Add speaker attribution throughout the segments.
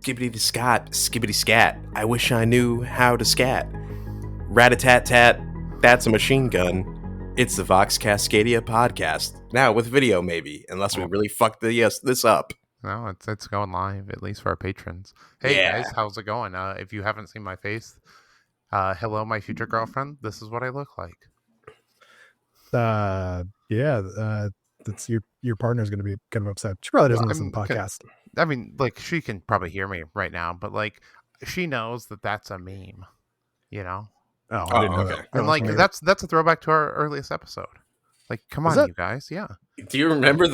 Speaker 1: Skibbity scat, skibbity scat. I wish I knew how to scat. Rat-a-tat-tat, that's a machine gun. It's the Vox Cascadia podcast. Now with video, maybe, unless we really fuck this up.
Speaker 2: No, it's going live, at least for our patrons. Hey
Speaker 1: Yeah.
Speaker 2: guys, how's it going? If you haven't seen my face, hello, my future girlfriend. This is what I look like.
Speaker 3: That's your partner's going to be kind of upset. She probably doesn't listen to the podcast.
Speaker 2: I mean, like, she can probably hear me right now, but like, she knows that that's a meme, you know.
Speaker 3: Oh, I didn't know
Speaker 1: okay.
Speaker 3: that.
Speaker 2: And like, that's a throwback to our earliest episode. Like, come on, you guys, yeah.
Speaker 1: Do you remember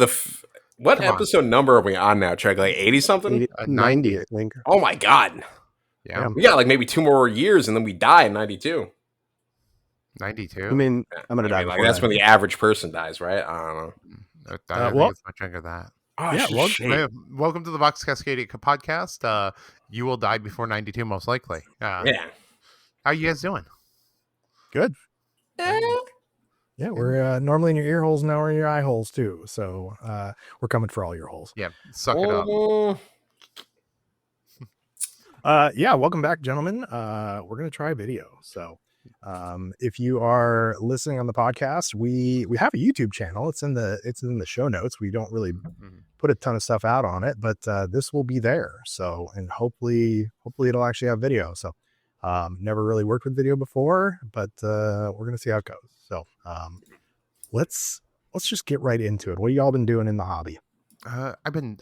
Speaker 1: what episode number are we on now, Chuck? Like 80 something?
Speaker 3: 90, I think.
Speaker 1: Oh my god.
Speaker 2: Yeah.
Speaker 1: We got like maybe 2 more years and then we die in 92.
Speaker 2: 92.
Speaker 3: I mean, I'm gonna die.
Speaker 1: Like, that's when the average person dies, right? I don't know.
Speaker 2: I think it's much younger than that.
Speaker 1: Oh,
Speaker 2: yeah, welcome to the Vox Cascadia podcast. You will die before 92, most likely.
Speaker 1: Yeah.
Speaker 2: How you guys doing?
Speaker 3: Good. Yeah, we're normally in your ear holes, now we're in your eye holes too. So we're coming for all your holes.
Speaker 2: Yeah, suck it
Speaker 3: up. Yeah, welcome back, gentlemen. We're gonna try video. So if you are listening on the podcast, we have a YouTube channel. It's in the show notes. We don't really put a ton of stuff out on it, but this will be there. So, and hopefully it'll actually have video. So never really worked with video before, but we're gonna see how it goes. So let's just get right into it. What have y'all been doing in the hobby?
Speaker 2: I've been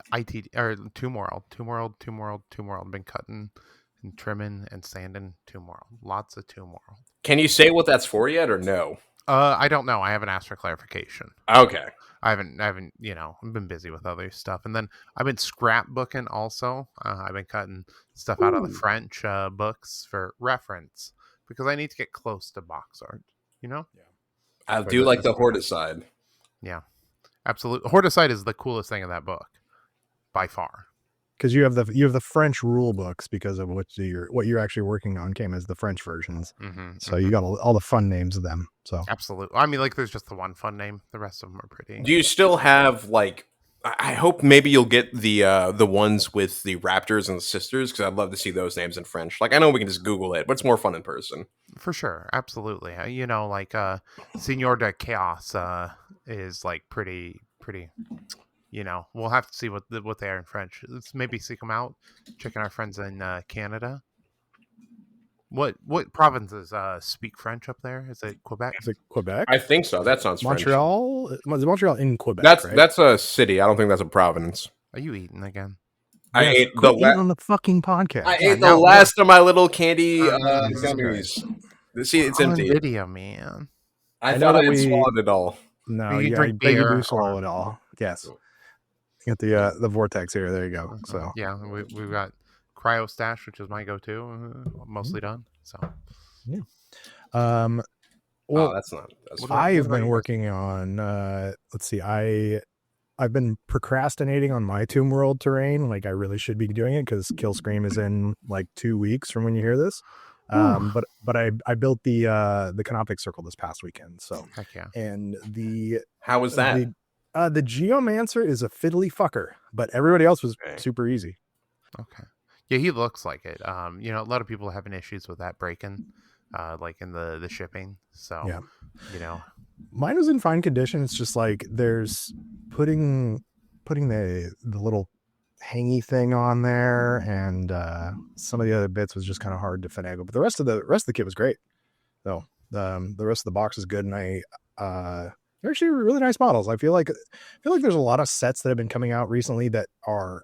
Speaker 2: Tomb World. I've been cutting and trimming and sanding Tomb World. Lots of Tomb World.
Speaker 1: Can you say what that's for yet or no?
Speaker 2: I don't know. I haven't asked for clarification.
Speaker 1: Okay.
Speaker 2: I haven't, I've been busy with other stuff. And then I've been scrapbooking also. I've been cutting stuff out of the French books for reference because I need to get close to box art, you know?
Speaker 1: Yeah. I do like the Hordicide.
Speaker 2: Yeah, absolutely. Hordicide is the coolest thing in that book by far.
Speaker 3: Because you have the French rule books because of what you're actually working on came as the French versions. So you got all the fun names of them. So
Speaker 2: absolutely. I mean, like, there's just the one fun name. The rest of them are pretty.
Speaker 1: Do you still have, like, I hope maybe you'll get the ones with the Raptors and the Sisters, because I'd love to see those names in French. Like, I know we can just Google it, but it's more fun in person. For
Speaker 2: sure, absolutely. You know, like Seigneur de Chaos is like pretty. You know, we'll have to see what they are in French. Let's maybe seek them out. Checking our friends in Canada. What provinces speak French up there? Is it Quebec?
Speaker 3: Is it Quebec?
Speaker 1: I think so. That sounds
Speaker 3: Montreal.
Speaker 1: French.
Speaker 3: Is Montreal in Quebec?
Speaker 1: That's a city. I don't think that's a province.
Speaker 2: Are you eating again?
Speaker 1: I ate
Speaker 3: on the fucking podcast.
Speaker 1: I ate the last of my little candy gummies. See, it's empty.
Speaker 2: Video, man.
Speaker 1: I thought I had swallowed it all.
Speaker 3: No, you do swallow it all. Yes. Get the vortex here. There you go. So
Speaker 2: yeah, we've got Cryo Stash, which is my go-to, mostly done. So
Speaker 3: yeah. Well,
Speaker 1: that's
Speaker 3: I've been working on. Let's see. I've been procrastinating on my Tomb World terrain. Like, I really should be doing it because Kill Scream is in like 2 weeks from when you hear this. But I built the Canoptic Circle this past weekend. So
Speaker 2: heck yeah.
Speaker 3: And
Speaker 1: how was that?
Speaker 3: The Geomancer is a fiddly fucker, but everybody else was super easy.
Speaker 2: Okay. Yeah, he looks like it. You know, a lot of people are having issues with that breaking, like in the shipping. So,
Speaker 3: yeah.
Speaker 2: You know,
Speaker 3: mine was in fine condition. It's just like there's putting the little hangy thing on there, and some of the other bits was just kind of hard to finagle. But the rest of the kit was great. So the rest of the box is good, and they're actually really nice models. I feel like there's a lot of sets that have been coming out recently that are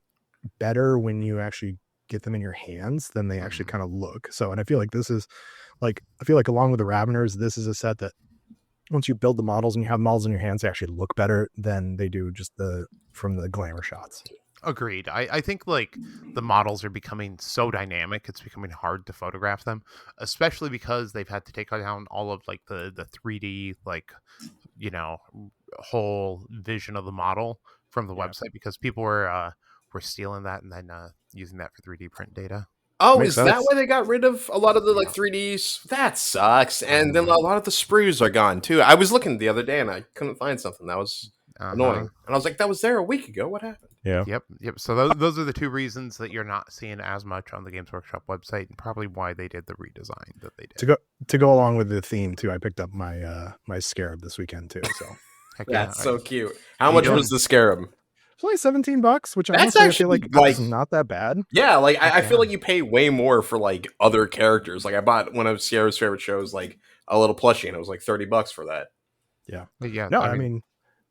Speaker 3: better when you actually get them in your hands than they actually kind of look. So, and I feel like this is along with the Raveners, this is a set that once you build the models and you have models in your hands, they actually look better than they do just from the glamour shots.
Speaker 2: Agreed. I think like the models are becoming so dynamic, it's becoming hard to photograph them, especially because they've had to take down all of like the 3D, like, you know, whole vision of the model from the website, because people were stealing that and then using that for 3D print data.
Speaker 1: Oh, is that why they got rid of a lot of the like 3Ds? That sucks. And then a lot of the sprues are gone too. I was looking the other day and I couldn't find something. That was annoying. And I was like, that was there a week ago. What happened?
Speaker 3: Yeah.
Speaker 2: Yep. So those are the two reasons that you're not seeing as much on the Games Workshop website, and probably why they did the redesign that they did.
Speaker 3: To go along with the theme too, I picked up my my scarab this weekend too. So
Speaker 2: Heck
Speaker 1: That's
Speaker 2: yeah.
Speaker 1: so cute. How
Speaker 2: You
Speaker 1: much
Speaker 2: don't-
Speaker 1: was the scarab?
Speaker 3: it's only $17, which
Speaker 1: That's
Speaker 3: honestly I feel
Speaker 1: actually,
Speaker 3: like
Speaker 1: like-
Speaker 3: is not that bad.
Speaker 1: Yeah, like I feel
Speaker 2: Yeah.
Speaker 1: like you pay way more for like other characters. Like I bought one of Sierra's favorite shows, like a little plushie, and it was like $30 for that.
Speaker 2: Yeah.
Speaker 3: No, I mean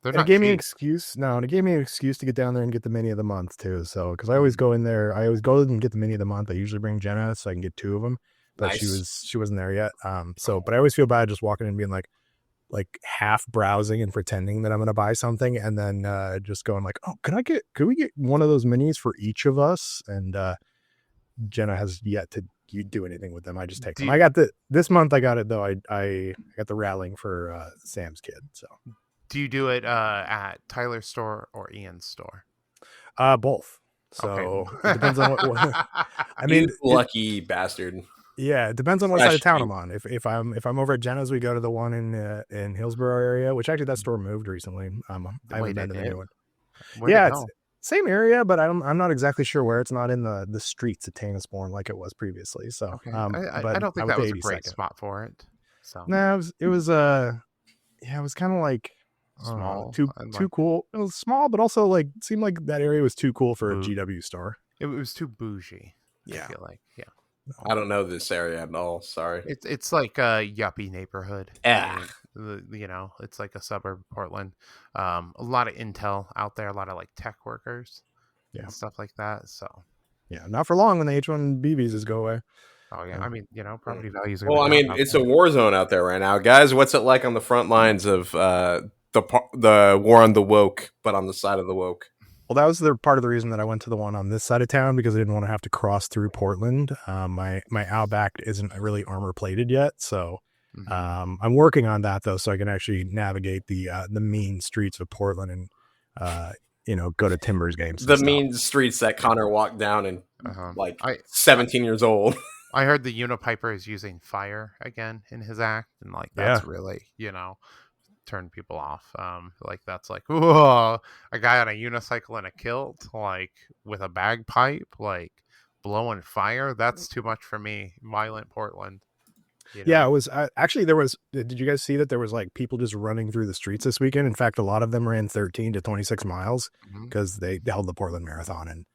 Speaker 2: they're
Speaker 3: and it
Speaker 2: not
Speaker 3: gave me an
Speaker 2: cheap.
Speaker 3: excuse. No, and it gave me an excuse to get down there and get the mini of the month too. So, because I always go in there, I always go and get the mini of the month. I usually bring Jenna so I can get 2 of them, but
Speaker 1: Nice.
Speaker 3: she wasn't there yet. But I always feel bad just walking in and being like half browsing and pretending that I'm going to buy something, and then just going like, oh, could we get one of those minis for each of us? And Jenna has yet to do anything with them. I just take them. I got this month. I got it though. I got the rattling for Sam's kid. So.
Speaker 2: Do you do it at Tyler's store or Ian's store?
Speaker 3: Both. So
Speaker 2: Okay.
Speaker 3: it depends on what I mean.
Speaker 1: You lucky bastard.
Speaker 3: Yeah, it depends on what side of town
Speaker 1: Especially-
Speaker 3: I'm on. If I'm over at Jenna's, we go to the one in Hillsborough area, which actually that store moved recently. I haven't been to the new one. Yeah, it's same area, but I'm not exactly sure where. It's not in the streets of Tanasbourne like it was previously. So,
Speaker 2: Okay.
Speaker 3: but
Speaker 2: I don't think
Speaker 3: went
Speaker 2: that
Speaker 3: to
Speaker 2: was a great
Speaker 3: 82nd.
Speaker 2: spot for it. So
Speaker 3: No, it was yeah, it was kind of like
Speaker 2: small,
Speaker 3: too cool. It was small, but also like seemed like that area was too cool for a GW store.
Speaker 2: It was too bougie.
Speaker 3: Yeah.
Speaker 2: I feel like
Speaker 1: I don't know this area at all. Sorry.
Speaker 2: It's like a yuppie neighborhood.
Speaker 1: Yeah.
Speaker 2: It's like a suburb of Portland. A lot of intel out there, a lot of like tech workers, and stuff like that. So
Speaker 3: yeah, not for long when the H1B visas go away.
Speaker 2: Oh yeah, I mean, property values are.
Speaker 1: Well, I mean, it's a war zone out there right now, guys. What's it like on the front lines of the war on the woke, but on the side of the woke?
Speaker 3: Well, that was part of the reason that I went to the one on this side of town, because I didn't want to have to cross through Portland. My Outback isn't really armor plated yet, so I'm working on that though, so I can actually navigate the mean streets of Portland and go to Timbers games.
Speaker 1: The mean streets that Connor walked down in 17 years old.
Speaker 2: I heard the Unipiper is using fire again in his act, and that's really turn people off. That's like, whoa, a guy on a unicycle and a kilt, with a bagpipe, blowing fire. That's too much for me. Violent Portland.
Speaker 3: Yeah, it was actually there was. Did you guys see that there was people just running through the streets this weekend? In fact, a lot of them ran 13 to 26 miles because they held the Portland Marathon. And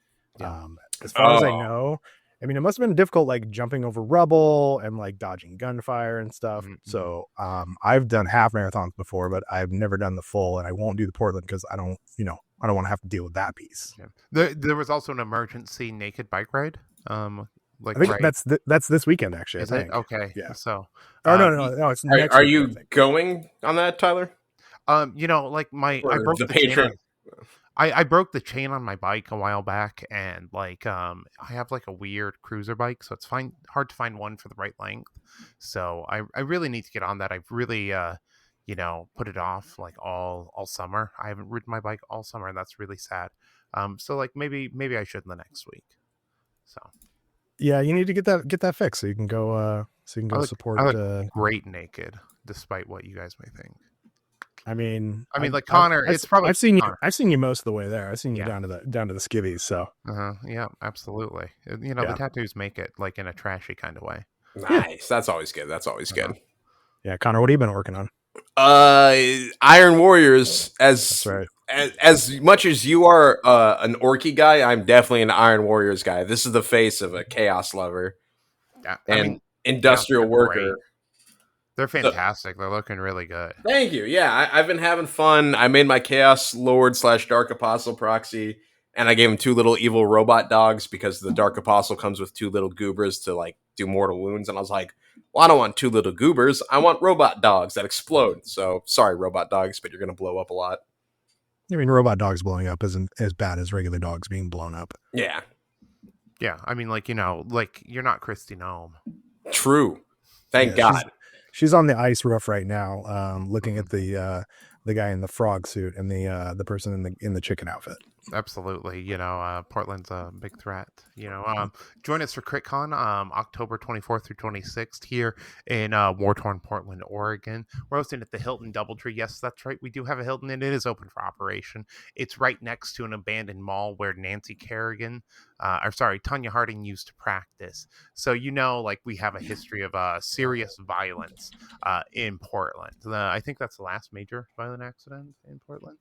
Speaker 3: as far as I know, I mean, it must have been difficult, jumping over rubble and dodging gunfire and stuff. So I've done half marathons before, but I've never done the full, and I won't do the Portland because I don't want to have to deal with that piece.
Speaker 2: Yeah. There was also an emergency naked bike ride.
Speaker 3: I think that's this weekend actually.
Speaker 2: Is
Speaker 3: I think.
Speaker 2: It? Okay.
Speaker 3: Yeah.
Speaker 2: So.
Speaker 3: No. It's next
Speaker 1: are
Speaker 3: weekend,
Speaker 1: you
Speaker 3: I think.
Speaker 1: going on that, Tyler?
Speaker 2: I broke the chain. I broke the chain on my bike a while back, and I have a weird cruiser bike, so it's hard to find one for the right length. So I really need to get on that. I've really put it off all summer. I haven't ridden my bike all summer, and that's really sad. So maybe I should in the next week. So
Speaker 3: yeah, you need to get that fixed so you can go support.
Speaker 2: I look great naked, despite what you guys may think.
Speaker 3: I mean,
Speaker 2: Connor, it's probably
Speaker 3: I've seen
Speaker 2: Connor.
Speaker 3: I've seen you most of the way there. I've seen you down to the skivvies. So
Speaker 2: yeah, absolutely. The tattoos make it in a trashy kind of way.
Speaker 1: Nice. That's always good. Good.
Speaker 3: Yeah, Connor, what have you been working on?
Speaker 1: Iron Warriors.
Speaker 3: That's right.
Speaker 1: As much as you are an Orky guy, I'm definitely an Iron Warriors guy. This is the face of a Chaos lover and industrial worker.
Speaker 2: Great. They're fantastic. They're looking really good.
Speaker 1: Thank you. Yeah, I've been having fun. I made my Chaos Lord / Dark Apostle proxy, and I gave him 2 little evil robot dogs because the Dark Apostle comes with 2 little goobers to do mortal wounds. And I was like, well, I don't want 2 little goobers. I want robot dogs that explode. So sorry, robot dogs, but you're going to blow up a lot.
Speaker 3: I mean, robot dogs blowing up isn't as bad as regular dogs being blown up.
Speaker 1: Yeah.
Speaker 2: Yeah. I mean, you're not Christy Gnome.
Speaker 1: True. Thank God.
Speaker 3: She's on the ice roof right now, looking at the guy in the frog suit and the person in the chicken outfit.
Speaker 2: Absolutely. Portland's a big threat. Join us for CritCon October 24th through 26th here in war-torn Portland, Oregon. We're hosting at the Hilton Doubletree. Yes, that's right. We do have a Hilton, and it is open for operation. It's right next to an abandoned mall where Tanya Harding used to practice. So, like we have a history of serious violence in Portland. I think that's the last major violent accident in Portland.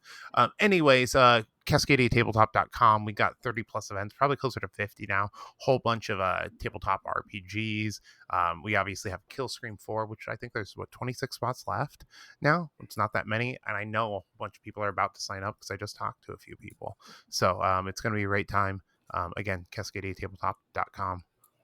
Speaker 2: Anyways, CascadiaTabletop.com. We got 30 plus events, probably closer to 50 now. Whole bunch of tabletop RPGs. We obviously have Killscream 4, which I think there's 26 spots left now. It's not that many, and I know a bunch of people are about to sign up because I just talked to a few people. So it's going to be a great time. Again, CascadiaTabletop.com.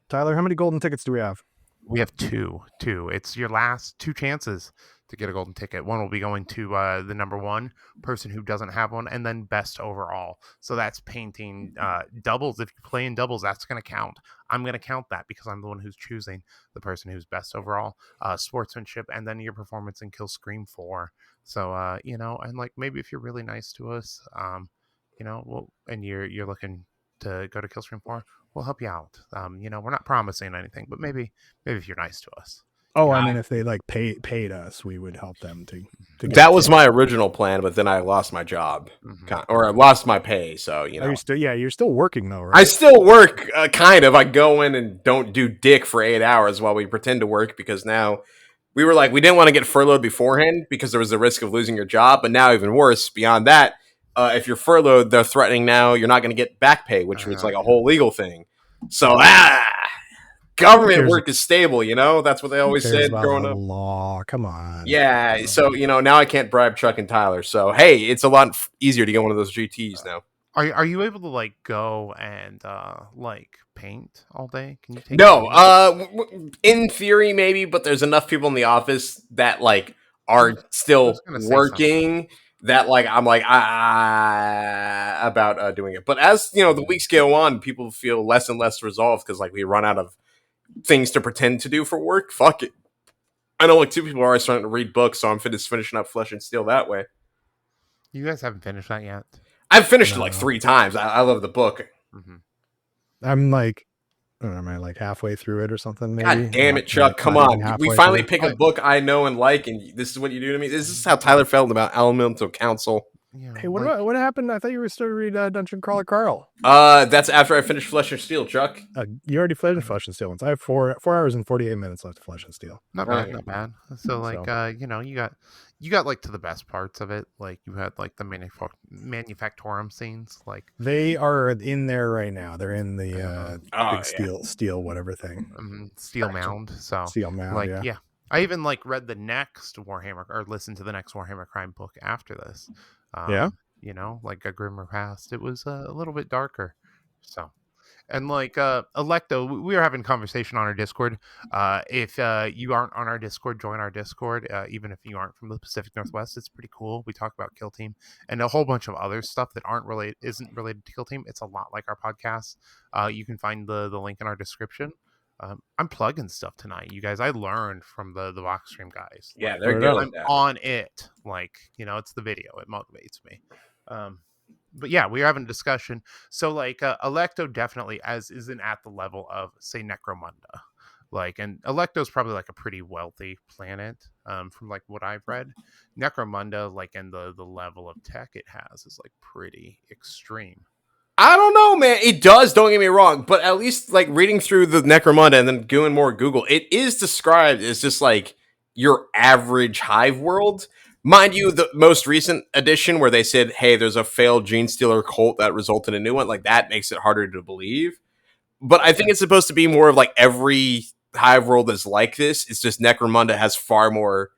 Speaker 3: Tyler, how many golden tickets do we have?
Speaker 2: We have two. It's your last two chances to get a golden ticket. One will be going to the number one person who doesn't have one, and then best overall. So that's painting doubles. If you play in doubles, that's going to count. I'm going to count that because I'm the one who's choosing the person who's best overall. Sportsmanship, and then your performance in Killscream 4. So and like maybe if you're really nice to us, and you're looking to go to Killstream 4, we'll help you out. We're not promising anything, but maybe if you're nice to us.
Speaker 3: Oh, I mean, if they like paid us, we would help them to get
Speaker 1: That was my original plan, but then I lost my job, or I lost my pay. So
Speaker 3: Are you still? Yeah, you're still working though, right?
Speaker 1: I still work, kind of. I go in and don't do dick for 8 hours while we pretend to work because now we were like we didn't want to get furloughed beforehand because there was the risk of losing your job. But now even worse, beyond that, if you're furloughed, they're threatening now you're not going to get back pay, which was like a whole legal thing. So government work is stable, That's what they always said growing up.
Speaker 3: Law, come on.
Speaker 1: Yeah, so now I can't bribe Chuck and Tyler. So hey, it's a lot easier to get one of those GTs now.
Speaker 2: Are you able to like go and like paint all day? Can you take
Speaker 1: No, in theory maybe, but there's enough people in the office that like are still working that like I'm like about doing it. But as the weeks go on, people feel less and less resolved because like we run out of things to pretend to do for work. Fuck it. I know like two people are already starting to read books, so I'm finishing up Flesh and Steel that way.
Speaker 2: You guys haven't finished that yet?
Speaker 1: I've finished it like 3 times. I love the book.
Speaker 3: Mm-hmm. I'm like, am I like halfway through it or something? Maybe.
Speaker 1: God damn it, Chuck! Come on, we finally pick a book I know and like, and this is what you do to me. This is how Tyler felt about Elemental Council.
Speaker 3: Yeah, hey, what happened? I thought you were still reading Dungeon Crawler Carl.
Speaker 1: That's after I finished Flesh and Steel, Chuck.
Speaker 3: You already finished Flesh and Steel once. I have 4 hours and 48 minutes left of Flesh and Steel.
Speaker 2: Not bad. So like, you got like to the best parts of it. Like you had like the manufactorum scenes. Like
Speaker 3: they are in there right now. They're in the big steel whatever thing.
Speaker 2: Steel mound. So
Speaker 3: steel mound.
Speaker 2: Like yeah. I even like read the next Warhammer or listened to the next Warhammer Crime book after this. Like A Grimmer Past. It was a little bit darker. So, and like Electo, we were having a conversation on our Discord. If you aren't on our Discord, join our Discord. Even if you aren't from the Pacific Northwest, it's pretty cool. We talk about Kill Team and a whole bunch of other stuff that isn't related to Kill Team. It's a lot like our podcast. You can find the link in our description. I'm plugging stuff tonight, you guys. I learned from the box stream guys.
Speaker 1: Yeah,
Speaker 2: like,
Speaker 1: they're good.
Speaker 2: I'm on it. Like, it's the video. It motivates me. But yeah, we are having a discussion. So like Electo definitely isn't at the level of say Necromunda. Like, and Electo's probably like a pretty wealthy planet, from like what I've read. Necromunda, like, and the level of tech it has is like pretty extreme.
Speaker 1: I don't know, man. It does, don't get me wrong, but at least like reading through the Necromunda and then doing more Google, it is described as just like your average hive world. Mind you, the most recent edition where they said, hey, there's a failed gene stealer cult that resulted in a new one, like that makes it harder to believe. But I think it's supposed to be more of like every hive world is like this. It's just Necromunda has far more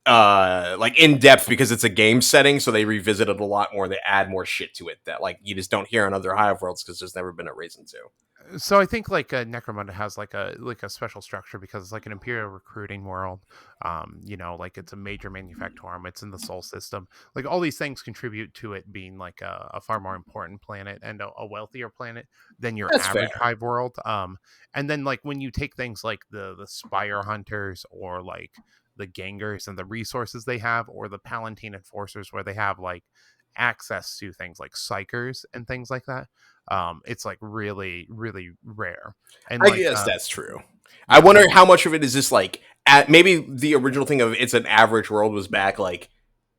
Speaker 1: like in depth because it's a game setting, so they revisit it a lot more. They add more shit to it that like you just don't hear on other hive worlds because there's never been a reason to.
Speaker 2: So I think like Necromunda has like a special structure because it's like an Imperial recruiting world. Like it's a major manufactorum. It's in the Sol system. Like all these things contribute to it being like a far more important planet and a wealthier planet than your average hive world. And then like when you take things like the Spire Hunters or like the Gangers and the resources they have, or the Palatine Enforcers where they have like access to things like psychers and things like that. It's like really, really rare. And
Speaker 1: I
Speaker 2: like,
Speaker 1: guess that's true. I
Speaker 2: yeah,
Speaker 1: wonder
Speaker 2: like,
Speaker 1: how much of it is just like at maybe the original thing of it's an average world was back like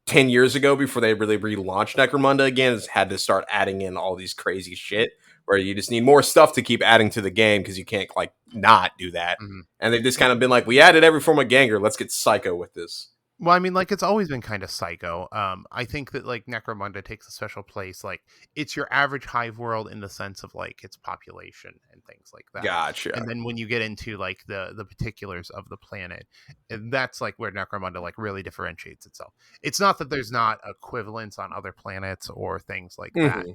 Speaker 1: 10 years ago before they really relaunched Necromunda again. Has had to start adding in all these crazy shit where you just need more stuff to keep adding to the game because you can't like not do that.
Speaker 2: mhm.
Speaker 1: And they've just kind of been like, we added every form of Ganger. Let's get psycho with this.
Speaker 2: Well, I mean, like, it's always been kind of psycho. I think that like Necromunda takes a special place. Like, it's your average hive world in the sense of like its population and things like that.
Speaker 1: Gotcha.
Speaker 2: And then when you get into like the particulars of the planet, and that's like where Necromunda like really differentiates itself. It's not that there's not equivalents on other planets or things like that.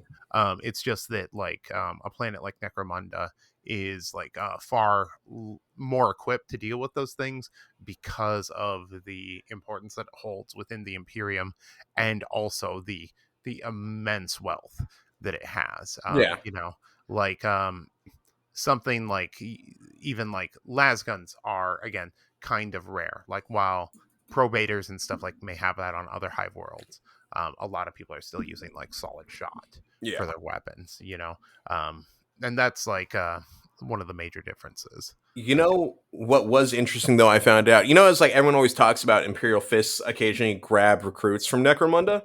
Speaker 2: It's just that like a planet like Necromunda is like more equipped to deal with those things because of the importance that it holds within the Imperium and also the immense wealth that it has.
Speaker 1: Yeah.
Speaker 2: You know, like something like even like lasguns are again kind of rare. Like while probators and stuff like may have that on other hive worlds, a lot of people are still using like solid shot
Speaker 1: Yeah.
Speaker 2: for their weapons. You know, and that's like one of the major differences.
Speaker 1: You know what was interesting though? I found out. You know, it's like everyone always talks about Imperial Fists occasionally grab recruits from Necromunda.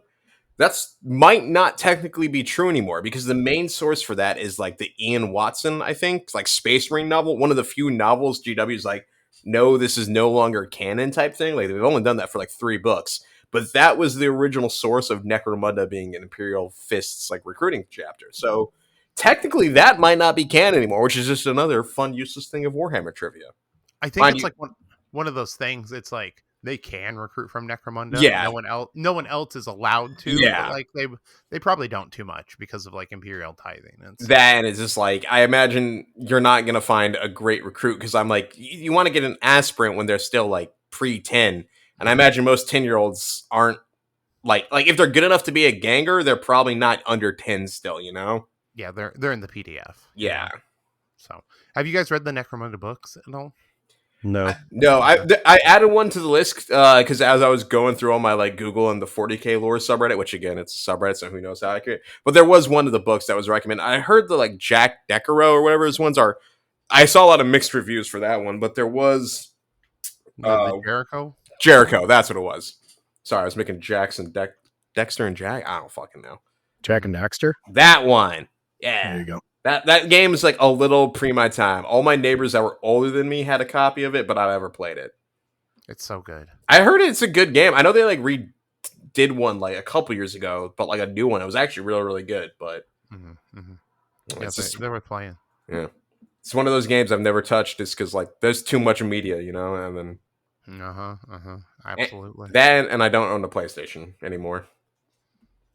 Speaker 1: That's might not technically be true anymore because the main source for that is like the Ian Watson, I think, like Space Marine novel. One of the few novels GW's like, no, this is no longer canon type thing. Like they've only done that for like 3 books, but that was the original source of Necromunda being an Imperial Fists like recruiting chapter. So technically, that might not be canon anymore, which is just another fun, useless thing of Warhammer trivia.
Speaker 2: I think
Speaker 1: Mind
Speaker 2: it's
Speaker 1: you,
Speaker 2: like one of those things. It's like they can recruit from Necromunda.
Speaker 1: yeah,
Speaker 2: No one else is allowed to.
Speaker 1: yeah.
Speaker 2: But like they probably don't too much because of like Imperial tithing and stuff.
Speaker 1: That is just like, I imagine you're not going to find a great recruit because I'm like, you want to get an aspirant when they're still like pre-10. And I imagine most 10-year-olds aren't like if they're good enough to be a ganger, they're probably not under 10 still, you know?
Speaker 2: Yeah, they're in the PDF.
Speaker 1: Yeah.
Speaker 2: So, have you guys read the Necromunda books at all?
Speaker 3: No.
Speaker 1: No, I added one to the list because as I was going through all my like Google and the 40K lore subreddit, which again it's a subreddit, so who knows how accurate. But there was one of the books that was recommended. I heard the like Jack Decaro or whatever his ones are. I saw a lot of mixed reviews for that one, but there was
Speaker 2: The Jericho.
Speaker 1: Jericho. That's what it was. Sorry, I was making Jackson Dexter and Jack. I don't fucking know.
Speaker 3: Jack and Daxter.
Speaker 1: That one. Yeah.
Speaker 3: There you go.
Speaker 1: That game is like a little pre my time. All my neighbors that were older than me had a copy of it, but I never played it.
Speaker 2: It's so good.
Speaker 1: I heard it's a good game. I know they like redid one like a couple years ago, but like a new one. It was actually really, really good. But
Speaker 2: Yeah, they were playing.
Speaker 1: Yeah, it's one of those games I've never touched just because like there's too much media, you know. And then
Speaker 2: Absolutely.
Speaker 1: and I don't own the PlayStation anymore.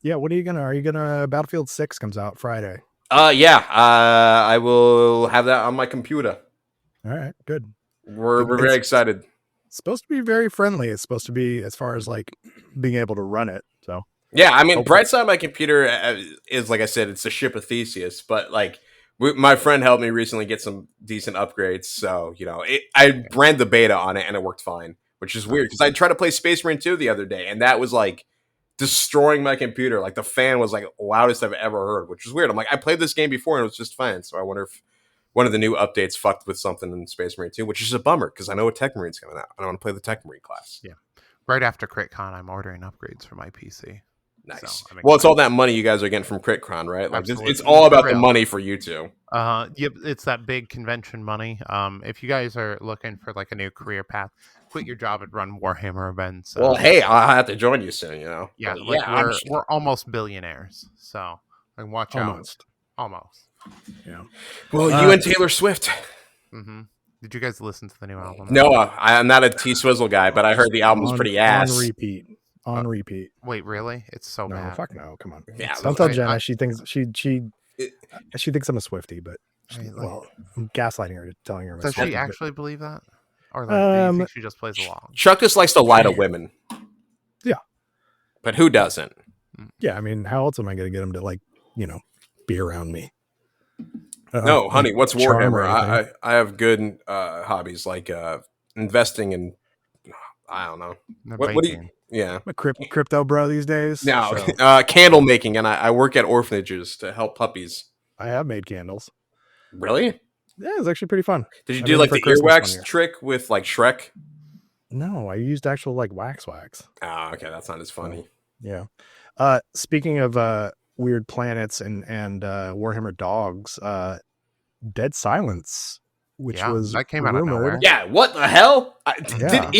Speaker 3: Yeah, are you gonna Battlefield 6 comes out Friday.
Speaker 1: I will have that on my computer.
Speaker 3: All right, good.
Speaker 1: We're very excited.
Speaker 3: It's supposed to be very friendly. It's supposed to be as far as like being able to run it. So
Speaker 1: yeah, I mean, bright side of my computer is like I said, it's a ship of Theseus. But like my friend helped me recently get some decent upgrades, so you know, I ran the beta on it and it worked fine, which is weird because I tried to play Space Marine 2 the other day, and that was like destroying my computer. Like the fan was like loudest I've ever heard, which was weird. I'm like, I played this game before and it was just fine. So I wonder if one of the new updates fucked with something in Space Marine 2, which is a bummer because I know a Tech Marine's coming out. I don't want to play the Tech Marine class.
Speaker 2: Yeah. Right after CRITCon, I'm ordering upgrades for my PC.
Speaker 1: Nice.
Speaker 2: So,
Speaker 1: well, it's all that money you guys are getting from CRITCon, right? Like
Speaker 2: Absolutely.
Speaker 1: it's all about the money for you two.
Speaker 2: Yep, it's that big convention money. If you guys are looking for like a new career path, quit your job and run Warhammer events.
Speaker 1: Well, hey, I'll have to join you soon, you know.
Speaker 2: Yeah,
Speaker 1: but,
Speaker 2: like we're almost billionaires, so like watch
Speaker 3: almost.
Speaker 2: out. Almost.
Speaker 3: Yeah.
Speaker 1: Well, you and Taylor Swift.
Speaker 2: Mm-hmm. Did you guys listen to the new album?
Speaker 1: No, I'm not a T-Swizzle guy, but I heard the album's pretty ass.
Speaker 3: On repeat.
Speaker 2: Wait, really? It's so
Speaker 3: no,
Speaker 2: bad.
Speaker 3: Fuck no, come on.
Speaker 1: Yeah,
Speaker 3: don't tell Jenna. She thinks she thinks I'm a Swiftie, but I'm gaslighting her, telling her.
Speaker 2: Does she actually believe that, or like, do you think she just plays along?
Speaker 1: Chuck just likes to lie to women.
Speaker 3: Yeah,
Speaker 1: but who doesn't?
Speaker 3: Yeah, I mean, how else am I going to get him to like, be around me?
Speaker 1: No, honey, what's Warhammer? I have good hobbies like investing in. I don't know. What do you? Yeah.
Speaker 3: I'm a crypto bro these days.
Speaker 1: Now,
Speaker 3: so
Speaker 1: candle making, and I work at orphanages to help puppies.
Speaker 3: I have made candles.
Speaker 1: Really?
Speaker 3: Yeah, it's actually pretty fun.
Speaker 1: Did you
Speaker 3: I
Speaker 1: do
Speaker 3: made
Speaker 1: like
Speaker 3: them
Speaker 1: the
Speaker 3: for Christmas one
Speaker 1: earwax
Speaker 3: year.
Speaker 1: trick with like Shrek?
Speaker 3: No, I used actual like wax.
Speaker 1: Oh, okay, that's not as funny.
Speaker 3: Yeah. Speaking of weird planets and Warhammer dogs, Dead Silence, which was
Speaker 2: that came out of nowhere.
Speaker 3: rumored.
Speaker 1: Yeah, what the hell?
Speaker 3: Yeah.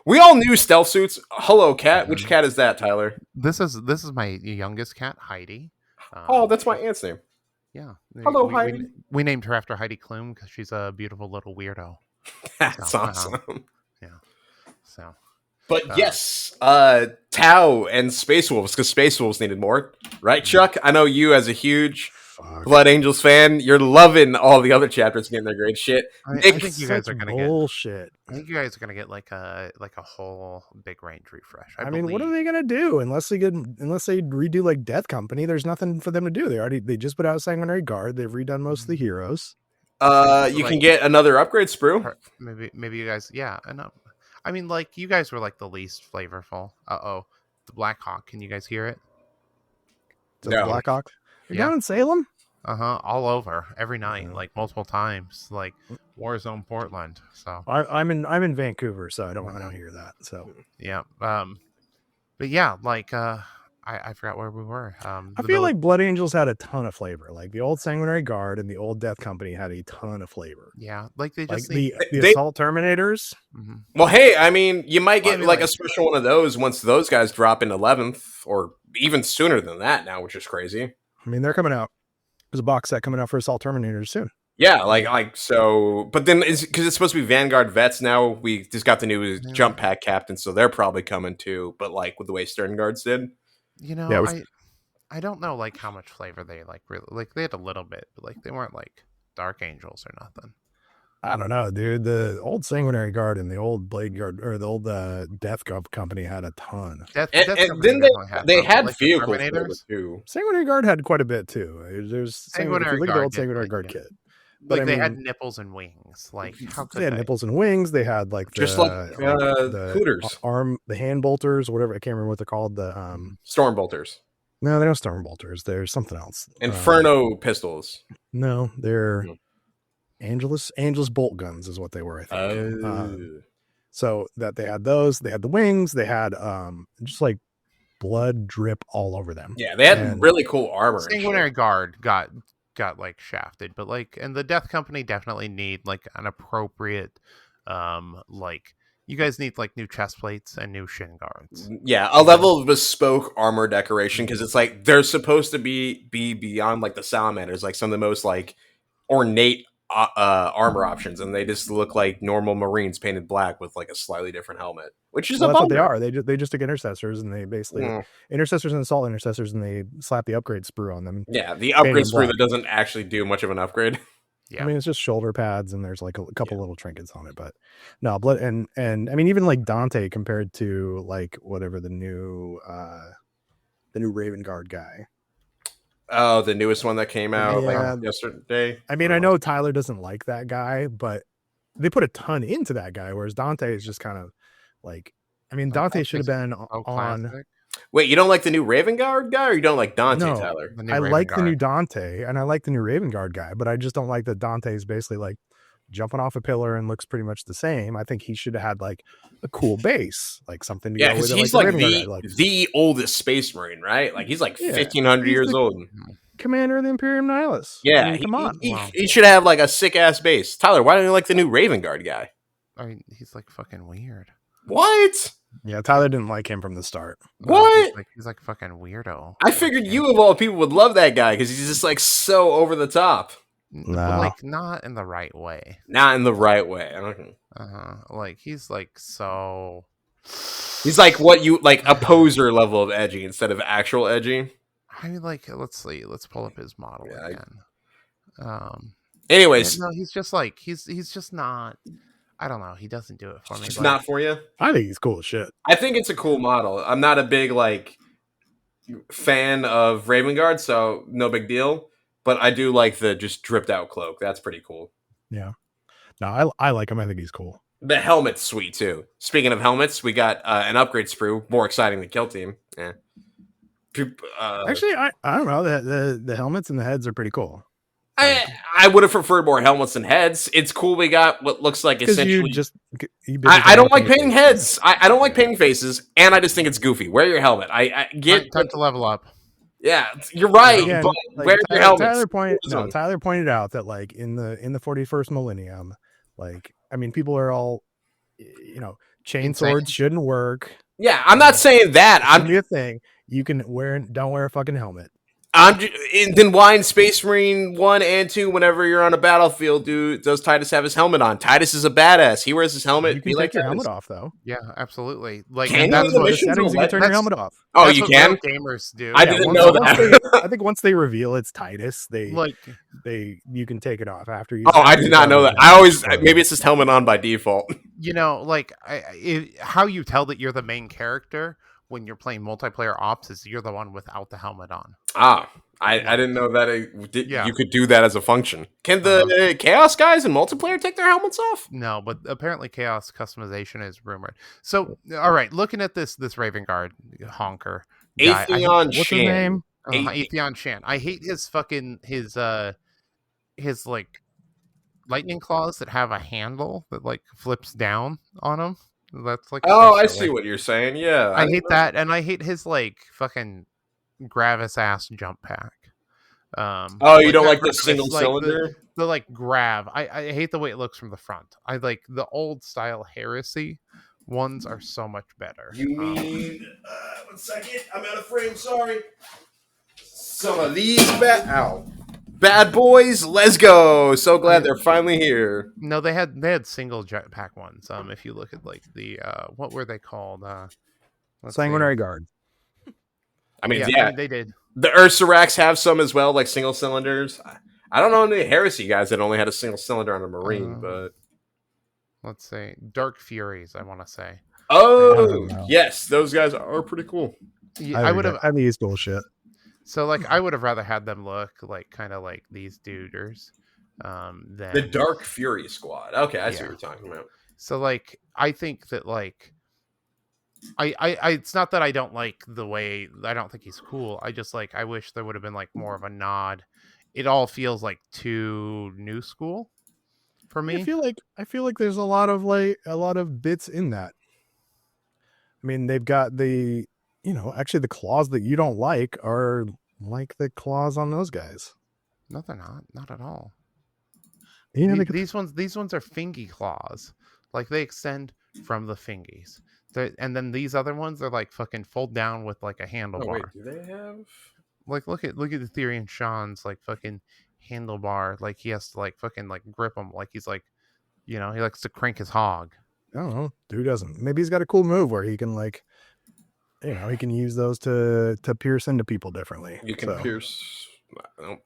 Speaker 1: We all knew stealth suits. Hello, cat. Which cat is that, Tyler?
Speaker 2: This is my youngest cat, Heidi.
Speaker 1: Oh, that's my aunt's name.
Speaker 2: Yeah.
Speaker 1: Hello, Heidi.
Speaker 2: We named her after Heidi Klum because she's a beautiful little weirdo.
Speaker 1: That's
Speaker 2: So,
Speaker 1: awesome.
Speaker 2: Yeah. So.
Speaker 1: But yes, Tau and Space Wolves, because Space Wolves needed more, right, Chuck? I know you, as a huge Blood Angels fan, you're loving all the other chapters getting their great shit.
Speaker 2: I
Speaker 1: Nick,
Speaker 2: think you guys are gonna
Speaker 3: bullshit.
Speaker 2: I think you guys are gonna get like a whole big range refresh.
Speaker 3: I mean, what are they gonna do unless they redo like Death Company? There's nothing for them to do. They just put out Sanguinary Guard. They've redone most of the heroes.
Speaker 1: You can get another upgrade sprue.
Speaker 2: Maybe you guys, yeah, I know. I mean, like, you guys were like the least flavorful. The Black Hawk. Can you guys hear it?
Speaker 3: The Black Hawk. You're down in Salem?
Speaker 2: All over every night, like multiple times, like Warzone Portland. So
Speaker 3: I'm in Vancouver, so I don't hear that. So
Speaker 2: yeah, but yeah, like I forgot where we were.
Speaker 3: I feel like Blood Angels had a ton of flavor. Like the old Sanguinary Guard and the old Death Company had a ton of flavor.
Speaker 2: Yeah, like they just
Speaker 3: the Assault Terminators.
Speaker 2: Mm-hmm.
Speaker 1: Well, hey, I mean, you might get like a special one of those once those guys drop in 11th, or even sooner than that now, which is crazy.
Speaker 3: I mean, they're coming out. There's a box set coming out for Assault Terminators soon.
Speaker 1: Yeah, like so. But then because it's supposed to be Vanguard vets now, we just got the new jump pack captain, so they're probably coming too. But like with the way Stern Guards did,
Speaker 2: I don't know like how much flavor they like really like. They had a little bit, but like they weren't like Dark Angels or nothing.
Speaker 3: I don't know, dude. The old Sanguinary Guard and the old Blade Guard or the old Death Company had a ton.
Speaker 1: And then they had like vehicles too.
Speaker 3: Sanguinary Guard had quite a bit too. There's if you look at the old Sanguinary Guard kit.
Speaker 2: But like they had nipples and wings. Like how could
Speaker 3: they had nipples and wings? They had like
Speaker 1: just the Hooters,
Speaker 3: the hand bolters, whatever. I can't remember what they're called. The
Speaker 1: storm bolters.
Speaker 3: No, they're not storm bolters. There's something else.
Speaker 1: Inferno pistols.
Speaker 3: No, they're Angelus bolt guns is what they were. I think. So that they had those. They had the wings. They had just like blood drip all over them.
Speaker 1: Yeah, they had really cool armor.
Speaker 2: Sanguinary Guard got like shafted, but like, and the Death Company definitely need like an appropriate like you guys need like new chest plates and new shin guards.
Speaker 1: Yeah, a level of bespoke armor decoration, because it's like they're supposed to be beyond like the salamanders, like some of the most like ornate armor options, and they just look like normal Marines painted black with like a slightly different helmet, which is
Speaker 3: that's what they are. They just took intercessors and they basically intercessors and assault intercessors, and they slap the upgrade sprue on them.
Speaker 1: Yeah, the upgrade sprue that doesn't actually do much of an upgrade.
Speaker 3: Yeah, I mean, it's just shoulder pads and there's like a couple little trinkets on it, but no blood and I mean, even like Dante compared to like whatever the new Raven Guard guy.
Speaker 1: Oh, the newest one that came out like yesterday.
Speaker 3: I mean, I know Tyler doesn't like that guy, but they put a ton into that guy, whereas Dante is just kind of like, I mean, Dante should have been on.
Speaker 1: Wait, you don't like the new Raven Guard guy, or you don't like Dante,
Speaker 3: no,
Speaker 1: Tyler?
Speaker 3: I like the new Dante, and I like the new Raven Guard guy, but I just don't like that Dante is basically like jumping off a pillar and looks pretty much the same. I think he should have had like a cool base, like something to go with it.
Speaker 1: He's like the oldest Space Marine, right? Like he's like 1,500 years old.
Speaker 3: Commander of the Imperium Nihilus.
Speaker 1: Yeah,
Speaker 3: I mean, come on.
Speaker 1: He should have like a sick ass base. Tyler, why don't you like the new Raven Guard guy?
Speaker 2: I mean, he's like fucking weird.
Speaker 1: What?
Speaker 3: Yeah, Tyler didn't like him from the start.
Speaker 1: What?
Speaker 2: He's like fucking weirdo.
Speaker 1: I figured you of all people would love that guy because he's just like so over the top.
Speaker 3: No.
Speaker 2: Like not in the right way.
Speaker 1: Not in the right way.
Speaker 2: Like he's like so.
Speaker 1: He's like what you like a poser level of edgy instead of actual edgy.
Speaker 2: I mean, like let's see. Let's pull up his model again.
Speaker 1: Anyways,
Speaker 2: no, he's just like he's just not. I don't know. He doesn't do it for me.
Speaker 1: It's not for you?
Speaker 3: I think he's cool as shit.
Speaker 1: I think it's a cool model. I'm not a big like fan of Raven Guard, so no big deal. But I do like the just dripped out cloak. That's pretty cool.
Speaker 3: Yeah. No, I like him. I think he's cool.
Speaker 1: The helmet's sweet too. Speaking of helmets, we got an upgrade sprue, more exciting than Kill Team. Yeah.
Speaker 3: Actually, I don't know. The helmets and the heads are pretty cool.
Speaker 1: I would have preferred more helmets than heads. It's cool we got what looks like essentially. I don't like painting heads. I don't like painting faces, and I just think it's goofy. Wear your helmet. I get
Speaker 2: time to level up.
Speaker 1: Yeah, you're right.
Speaker 3: Again,
Speaker 1: but
Speaker 3: like,
Speaker 1: wear your helmet.
Speaker 3: Tyler pointed out that like in the 41st millennium, like I mean, people are all, you know, chain swords shouldn't work.
Speaker 1: Yeah, I'm not saying that.
Speaker 3: I'm a thing. You can don't wear a fucking helmet.
Speaker 1: Then why in Space Marine 1 and 2, whenever you're on a battlefield, does Titus have his helmet on? Titus is a badass. He wears his helmet.
Speaker 3: You can take your helmet off, though.
Speaker 2: Yeah, absolutely. Like,
Speaker 1: can
Speaker 3: that's what the settings you can turn your helmet off.
Speaker 1: Oh, you can?
Speaker 2: Gamers do.
Speaker 1: I didn't know that.
Speaker 3: I think once they reveal it's Titus, you can take it off after you.
Speaker 1: Oh, I did not know that. Maybe it's just helmet on by default.
Speaker 2: You know, like how you tell that you're the main character when you're playing multiplayer ops is you're the one without the helmet on.
Speaker 1: I didn't know that you could do that as a function. Can the Chaos guys in multiplayer take their helmets off?
Speaker 2: No, but apparently Chaos customization is rumored. So, all right, looking at this Raven Guard honker.
Speaker 1: Atheon
Speaker 3: What's his name?
Speaker 2: Atheon Shan. I hate his like lightning claws that have a handle that like flips down on them. That's like
Speaker 1: I see what you're saying. Yeah,
Speaker 2: I hate that, and I hate his like fucking Gravis ass jump pack.
Speaker 1: You don't like the single cylinder?
Speaker 2: The like grav. I hate the way it looks from the front. I like the old style Heresy ones are so much better.
Speaker 1: You mean 1 second? I'm out of frame. Sorry. Some of these bad boys. Let's go. So glad they're finally here.
Speaker 2: No, they had single jetpack ones. If you look at like the what were they called?
Speaker 3: Sanguinary Guard.
Speaker 1: I mean,
Speaker 2: they did.
Speaker 1: The Ursarax have some as well, like single cylinders. I don't know any Heresy guys that only had a single cylinder on a Marine, but
Speaker 2: let's say Dark Furies. I want to say.
Speaker 1: Oh, yes, those guys are pretty cool.
Speaker 2: Yeah, I would have.
Speaker 3: I think it's bullshit.
Speaker 2: So, like, I would have rather had them look like kind of like these duders. Than
Speaker 1: the Dark Fury squad. Okay, I see what you're talking about.
Speaker 2: So, like, I think that like. I it's not that I don't like the way I don't think he's cool. I just like I wish there would have been like more of a nod. It all feels like too new school for me.
Speaker 3: I feel like there's a lot of bits in that. I mean, they've got actually the claws that you don't like are like the claws on those guys.
Speaker 2: No, they're not at all.
Speaker 3: Yeah,
Speaker 2: these ones are fingy claws. Like they extend from the fingies. And then these other ones are like fucking fold down with like a handlebar.
Speaker 1: Oh, wait, do they have
Speaker 2: like look at Ethereum Sean's like fucking handlebar? Like he has to like fucking like grip him like he's like, he likes to crank his hog.
Speaker 3: I don't know. Dude doesn't. Maybe he's got a cool move where he can like, he can use those to pierce into people differently.
Speaker 1: You can pierce.
Speaker 2: I don't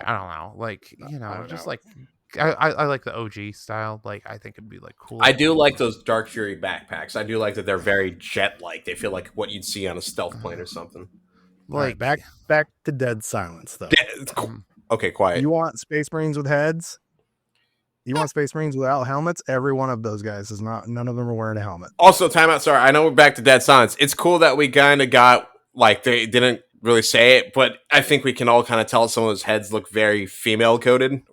Speaker 2: know. Like just like. I like the OG style. Like I think it'd be like cool.
Speaker 1: I do like those Dark Fury backpacks. I do like that they're very jet-like. They feel like what you'd see on a stealth plane or something.
Speaker 3: Like right, back to Dead Silence though.
Speaker 1: Okay, quiet.
Speaker 3: You want Space Marines with heads? You want Space Marines without helmets? Every one of those guys is not. None of them are wearing a helmet.
Speaker 1: Also, timeout. Sorry, I know we're back to Dead Silence. It's cool that we kind of got like they didn't really say it, but I think we can all kind of tell some of those heads look very female coded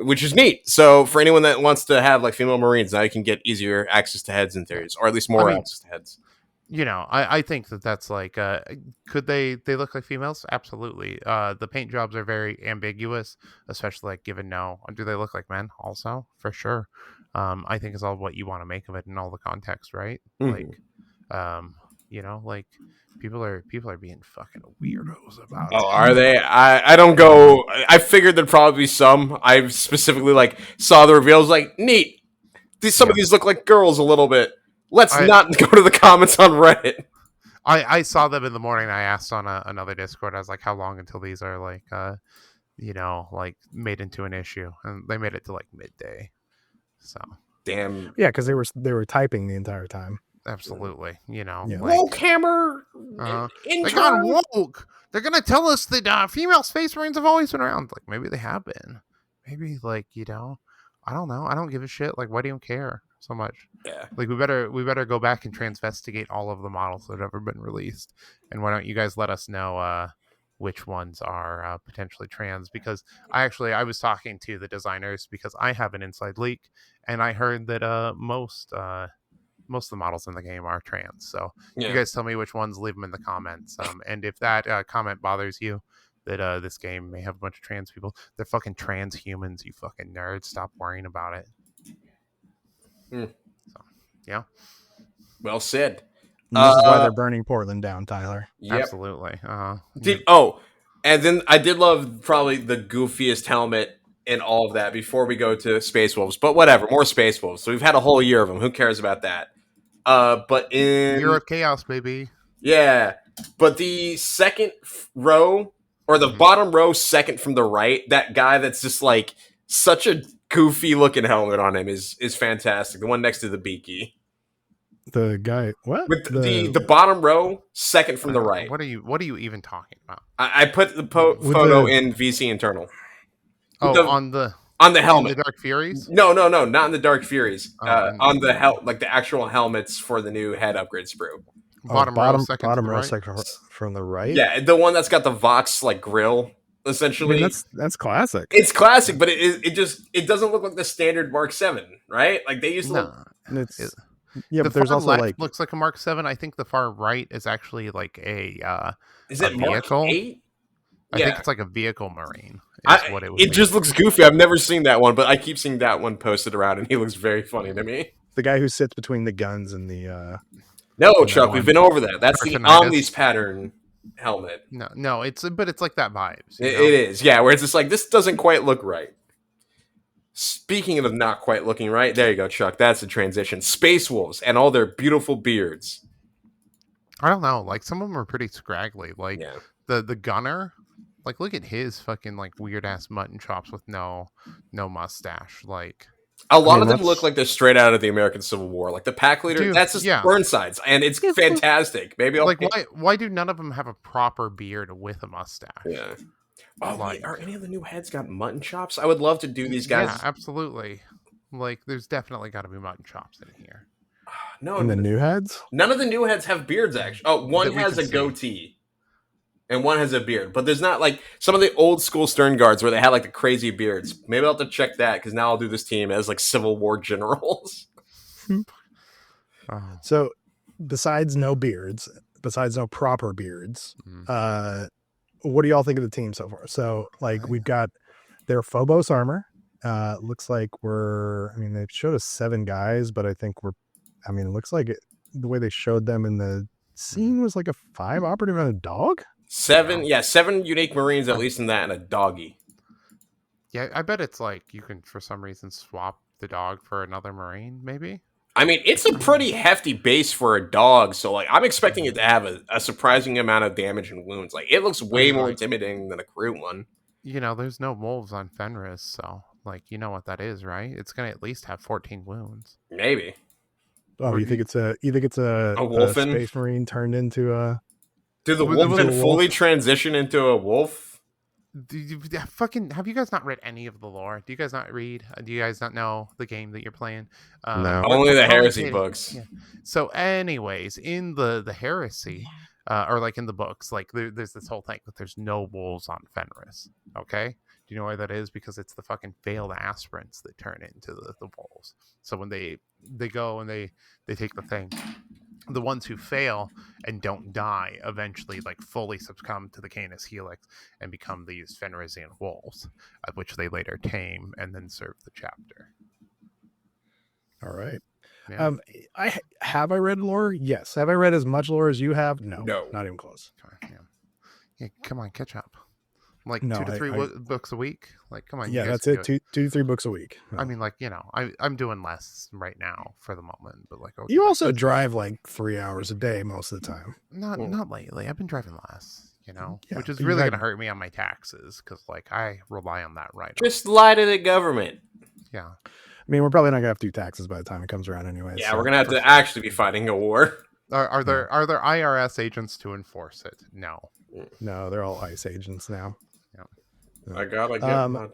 Speaker 1: which is neat. So for anyone that wants to have like female Marines, now you can get easier access to heads in theories, or at least more access to heads.
Speaker 2: I think that's like, could they look like females? Absolutely. The paint jobs are very ambiguous, especially like given do they look like men also? For sure. I think it's all what you want to make of it in all the context, right?
Speaker 1: Mm-hmm.
Speaker 2: Like, like people are being fucking weirdos about it.
Speaker 1: Oh, are they? I don't go. I figured there'd probably be some. I specifically like saw the reveals. Like, neat. Some of these look like girls a little bit. Let's not go to the comments on Reddit.
Speaker 2: I saw them in the morning. I asked on another Discord. I was like, how long until these are like, like made into an issue? And they made it to like midday. So
Speaker 1: damn.
Speaker 3: Yeah, because they were typing the entire time.
Speaker 2: Absolutely,
Speaker 1: like, woke hammer.
Speaker 2: They got woke. They're gonna tell us that female Space Marines have always been around. Like maybe they have been. Maybe like I don't know. I don't give a shit. Like, why do you care so much?
Speaker 1: Yeah.
Speaker 2: Like, we better go back and transvestigate all of the models that have ever been released. And why don't you guys let us know which ones are potentially trans? Because I was talking to the designers because I have an inside leak, and I heard that most of the models in the game are trans. So
Speaker 1: Yeah.
Speaker 2: you guys tell me which ones, leave them in the comments. And if that comment bothers you, that this game may have a bunch of trans people, they're fucking transhumans, you fucking nerds. Stop worrying about it. So, yeah.
Speaker 1: Well said.
Speaker 3: And this is why they're burning Portland down, Tyler.
Speaker 1: Yep.
Speaker 2: Absolutely.
Speaker 1: And then I did love probably the goofiest helmet in all of that before we go to Space Wolves. But whatever, more Space Wolves. So we've had a whole year of them. Who cares about that? But in
Speaker 2: Year of Chaos, baby.
Speaker 1: Yeah. But the second row, or the bottom row second from the right, that guy that's just like such a goofy looking helmet on him is fantastic. The one next to the Beaky.
Speaker 3: The guy, what?
Speaker 1: With the bottom row second from the right.
Speaker 2: What are you even talking about?
Speaker 1: I put the photo in VC internal.
Speaker 2: On the
Speaker 1: helmet.
Speaker 2: In the Dark Furies?
Speaker 1: No, not in the Dark Furies. On the like the actual helmets for the new head upgrade sprue.
Speaker 2: Bottom row second
Speaker 3: from the right.
Speaker 1: Yeah, the one that's got the Vox like grill. Essentially,
Speaker 3: I mean, that's classic.
Speaker 1: It's classic, but it doesn't look like the standard Mark 7, right? Like they used to look.
Speaker 3: Yeah, but there's also like
Speaker 2: looks like a Mark 7. I think the far right is actually like a
Speaker 1: is it
Speaker 2: vehicle?
Speaker 1: Mark 8?
Speaker 2: I think it's like a vehicle marine.
Speaker 1: It just looks goofy. I've never seen that one, but I keep seeing that one posted around, and he looks very funny to me.
Speaker 3: The guy who sits between the guns and the.
Speaker 1: No, Chuck, we've been over that. That's the Omnis pattern helmet.
Speaker 2: No, it's like that vibes.
Speaker 1: It is, yeah. Where it's just like this doesn't quite look right. Speaking of not quite looking right, there you go, Chuck. That's the transition. Space Wolves and all their beautiful beards.
Speaker 2: I don't know. Like some of them are pretty scraggly. Like the gunner. Like look at his fucking like weird ass mutton chops with no mustache. Like
Speaker 1: a lot of them look like they're straight out of the American Civil War. Like the pack leader, that's just Burnside's, and it's fantastic. Maybe I'll
Speaker 2: why do none of them have a proper beard with a mustache?
Speaker 1: Yeah. Oh, wait, are any of the new heads got mutton chops? I would love to do these guys.
Speaker 2: Yeah, absolutely. Like, there's definitely got to be mutton chops in here.
Speaker 3: No, in the new heads,
Speaker 1: none of the new heads have beards. Actually, one has a goatee, and one has a beard. But there's not like some of the old school Stern Guards where they had like the crazy beards. Maybe I'll have to check that because now I'll do this team as like Civil War generals.
Speaker 3: So, besides no proper beards, what do y'all think of the team so far? So, like, we've got their Phobos armor. Looks like they showed us 7 guys, but I think it looks like the way they showed them in the scene was like a 5 operative and a dog.
Speaker 1: 7 unique Marines, at least in that, and a doggy.
Speaker 2: Yeah, I bet it's like you can, for some reason, swap the dog for another Marine, maybe?
Speaker 1: I mean, it's a pretty hefty base for a dog, so like I'm expecting it to have a surprising amount of damage and wounds. Like it looks way more intimidating than a crew one.
Speaker 2: There's no wolves on Fenris, so like you know what that is, right? It's gonna at least have 14 wounds.
Speaker 1: Maybe.
Speaker 3: Oh, you think it's a
Speaker 1: Wolfen?
Speaker 3: Space Marine turned into a?
Speaker 1: Did the Wolfen fully transition into a wolf?
Speaker 2: Have you guys not read any of the lore? Do you guys not read? Do you guys not know the game that you're playing?
Speaker 3: No,
Speaker 1: only the Heresy books.
Speaker 2: Yeah. So, anyways, in the Heresy, or like in the books, like there's this whole thing that there's no wolves on Fenris. Okay, do you know why that is? Because it's the fucking failed aspirants that turn into the wolves. So when they go and they take the thing, the ones who fail and don't die eventually like fully succumb to the Canis Helix and become these Fenrisian wolves, which they later tame and then serve the chapter.
Speaker 3: All right.
Speaker 2: Yeah.
Speaker 3: I read lore? Yes. Have I read as much lore as you have? No. Not even close.
Speaker 2: Yeah, come on, catch up. Like 2 to 3 books a week. Like, come on.
Speaker 3: Yeah, that's it. 2 to 3 books a week.
Speaker 2: I mean, like, I'm doing less right now for the moment, but like,
Speaker 3: you also drive like 3 hours a day most of the time.
Speaker 2: Not lately. I've been driving less,
Speaker 3: yeah,
Speaker 2: which is really going to hurt me on my taxes because like I rely on that right.
Speaker 1: Just lie to the government.
Speaker 2: Yeah.
Speaker 3: I mean, we're probably not gonna have to do taxes by the time it comes around anyway.
Speaker 1: Yeah, we're gonna have to actually be fighting a war.
Speaker 2: Are there IRS agents to enforce it? No,
Speaker 3: they're all ICE agents now.
Speaker 2: Yeah.
Speaker 1: I gotta get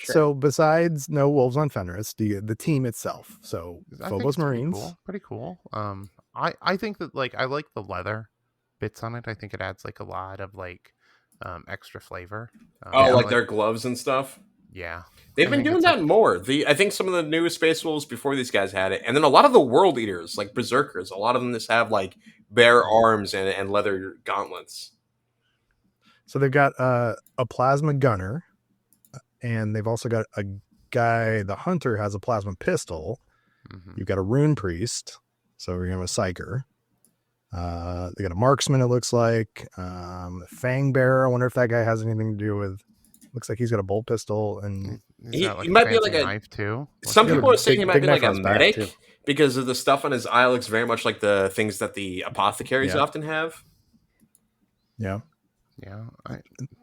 Speaker 3: So besides no wolves on Fenris, the team itself. So
Speaker 2: I think
Speaker 3: Phobos
Speaker 2: it's
Speaker 3: Marines.
Speaker 2: pretty cool. I think that like I like the leather bits on it. I think it adds like a lot of like extra flavor.
Speaker 1: Oh,
Speaker 2: I
Speaker 1: like
Speaker 2: like
Speaker 1: their gloves and stuff.
Speaker 2: yeah.
Speaker 1: They've
Speaker 2: I
Speaker 1: been
Speaker 2: think
Speaker 1: doing
Speaker 2: it's
Speaker 1: that
Speaker 2: like
Speaker 1: more. I think some of the new Space Wolves before these guys had it, and then a lot of the World Eaters, like Berserkers, a lot of them just have like bare arms and leather gauntlets.
Speaker 3: So they've got a plasma gunner, and they've also got a guy. The hunter has a plasma pistol. You've got a rune priest, so we're gonna have a psyker. They got a marksman. It looks like fang bearer. I wonder if that guy has anything to do with. Looks like he's got a bolt pistol, and
Speaker 2: he's got like
Speaker 1: He
Speaker 2: a
Speaker 1: might be
Speaker 2: fancy
Speaker 1: like a.
Speaker 2: knife too.
Speaker 1: Some
Speaker 3: Yeah,
Speaker 1: people are saying he might
Speaker 3: big
Speaker 1: be
Speaker 3: knife
Speaker 1: like a
Speaker 3: on his back, too.
Speaker 1: medic because of the stuff on his eye looks very much like the things that the apothecaries
Speaker 3: Yeah.
Speaker 1: often have.
Speaker 2: Yeah,
Speaker 3: and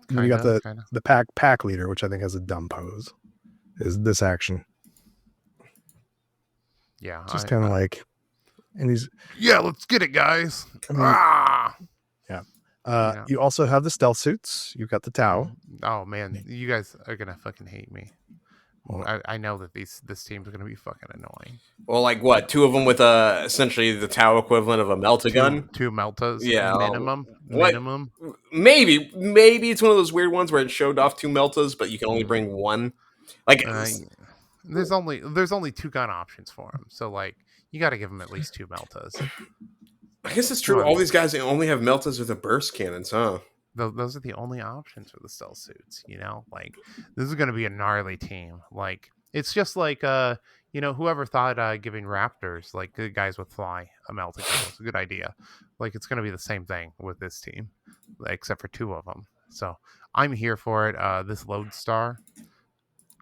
Speaker 3: you got the pack leader, which I think has a dumb pose. Is this action?
Speaker 2: Yeah,
Speaker 3: Just kind of like, and he's
Speaker 2: let's get it, guys.
Speaker 3: I mean, you also have the stealth suits. You've got the Tau.
Speaker 2: Oh man, you guys are gonna fucking hate me.
Speaker 3: Well,
Speaker 2: I know that this team's gonna be fucking annoying.
Speaker 1: Well, like what? Two of them with essentially the Tau equivalent of a melta gun.
Speaker 2: Two meltas,
Speaker 1: Yeah,
Speaker 2: minimum.
Speaker 1: Maybe it's one of those weird ones where it showed off two meltas, but you can only bring one. Like
Speaker 2: there's only two gun options for him, so like you got to give him at least two meltas.
Speaker 1: I guess it's true. All these guys only have meltas with the burst cannons, huh?
Speaker 2: Those are the only options for the stealth suits. Like this is going to be a gnarly team. Like it's just like whoever thought giving Raptors like the guys with fly a melta gun was a good idea. Like it's going to be the same thing with this team, except for two of them. So I'm here for it. This Lodestar,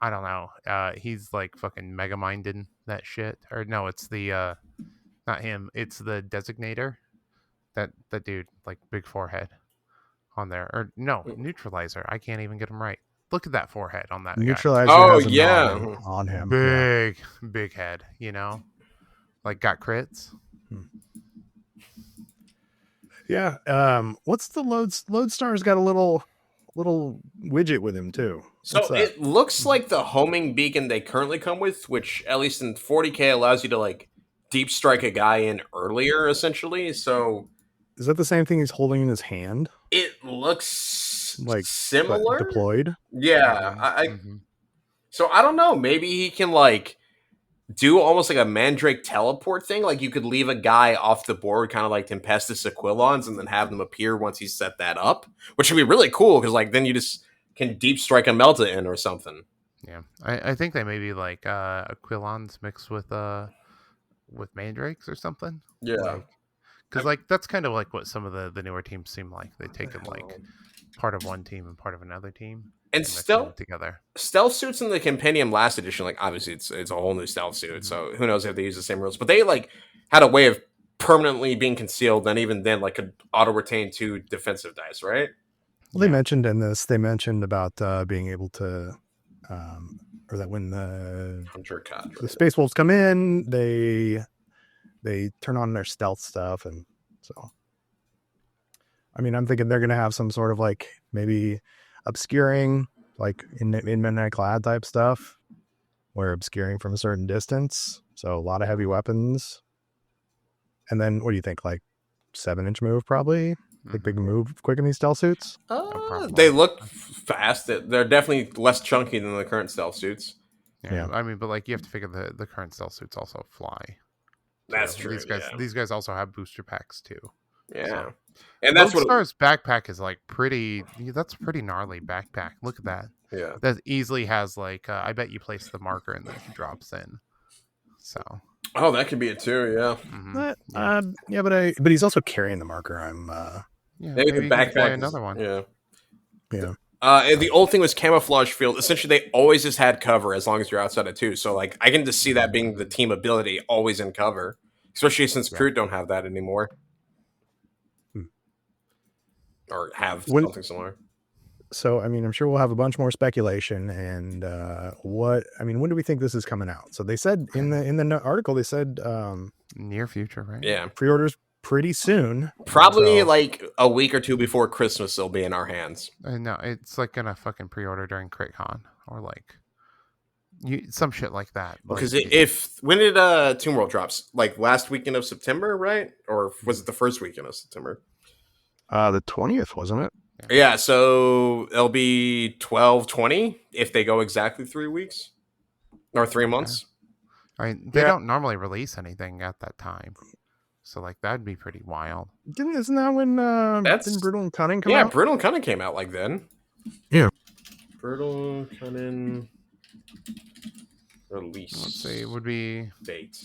Speaker 2: I don't know. He's like fucking mega minded that shit. Or no, it's the not him. It's the designator. That dude, like big forehead on there. Or no, neutralizer. I can't even get him right. Look at that forehead on that
Speaker 3: neutralizer.
Speaker 2: guy.
Speaker 3: Has a on him.
Speaker 2: Big head. Like got crits.
Speaker 3: Yeah. What's the Lodestar's got a little widget with him too.
Speaker 1: So it looks like the homing beacon they currently come with, which at least in 40K allows you to like deep strike a guy in earlier, essentially. So
Speaker 3: is that the same thing he's holding in his hand?
Speaker 1: It looks
Speaker 3: like
Speaker 1: similar.
Speaker 3: Deployed.
Speaker 1: Yeah. So I don't know. Maybe he can like do almost like a Mandrake teleport thing. Like you could leave a guy off the board, kind of like Tempestus Aquilons, and then have them appear once he's set that up, which would be really cool because like then you just can deep strike a Melta in or something.
Speaker 2: Yeah, I think they may be like Aquilons mixed with Mandrakes or something.
Speaker 1: Yeah,
Speaker 2: because like that's kind of like what some of the newer teams seem like. They take them like part of one team and part of another team.
Speaker 1: And
Speaker 2: together.
Speaker 1: Stealth suits in the Compendium last edition, like obviously it's a whole new stealth suit, so who knows if they use the same rules. But they like had a way of permanently being concealed, and even then like could auto retain 2 defensive dice, right?
Speaker 3: Well, they mentioned in this, about being able to, or that when the Space Wolves come in, they turn on their stealth stuff, and so. I mean, I'm thinking they're going to have some sort of like maybe obscuring, like in Midnight Clad type stuff, where obscuring from a certain distance. So a lot of heavy weapons. And then what do you think? Like 7-inch move, probably? Like big move quick in these stealth suits?
Speaker 1: They look fast. They're definitely less chunky than the current stealth suits.
Speaker 2: Yeah. I mean, but like you have to figure the current stealth suits also fly.
Speaker 1: That's true.
Speaker 2: These guys also have booster packs too.
Speaker 1: Yeah.
Speaker 2: So.
Speaker 1: And that's
Speaker 2: Lodestar's backpack is like that's a pretty gnarly backpack. Look at that.
Speaker 1: Yeah.
Speaker 2: That easily has like I bet you place the marker and then he drops in. So.
Speaker 1: Oh, that could be it too. Yeah.
Speaker 3: Mm-hmm. But he's also carrying the marker.
Speaker 1: Maybe the backpack.
Speaker 2: Another one.
Speaker 1: Yeah.
Speaker 3: Yeah.
Speaker 1: The old thing was camouflage field. Essentially, they always just had cover as long as you're outside of 2. So, like, I can just see that being the team ability, always in cover. Especially since Crute don't have that anymore. Or have something similar.
Speaker 3: So, I mean, I'm sure we'll have a bunch more speculation. And when do we think this is coming out? So they said in the article, they said
Speaker 2: near future, right?
Speaker 1: Yeah.
Speaker 3: Pre-orders pretty soon.
Speaker 1: Probably like a week or 2 before Christmas, they'll be in our hands.
Speaker 2: No, it's like gonna fucking pre-order during CRITCon or like some shit like that.
Speaker 1: Because
Speaker 2: Like,
Speaker 1: when did Tomb World drops? Like last weekend of September, right? Or was it the first weekend of September?
Speaker 3: The 20th, wasn't it?
Speaker 1: Yeah, so it'll be 12/20 if they go exactly 3 weeks or 3 months.
Speaker 2: I mean, they
Speaker 3: Yeah.
Speaker 2: don't normally release anything at that time, so like that'd be pretty wild.
Speaker 3: Isn't that when didn't Brutal and Cunning come
Speaker 1: Yeah,
Speaker 3: out?
Speaker 1: Brutal and Cunning came out like then.
Speaker 3: Yeah.
Speaker 1: Brutal and Cunning release.
Speaker 2: Let's see, it would be
Speaker 1: date.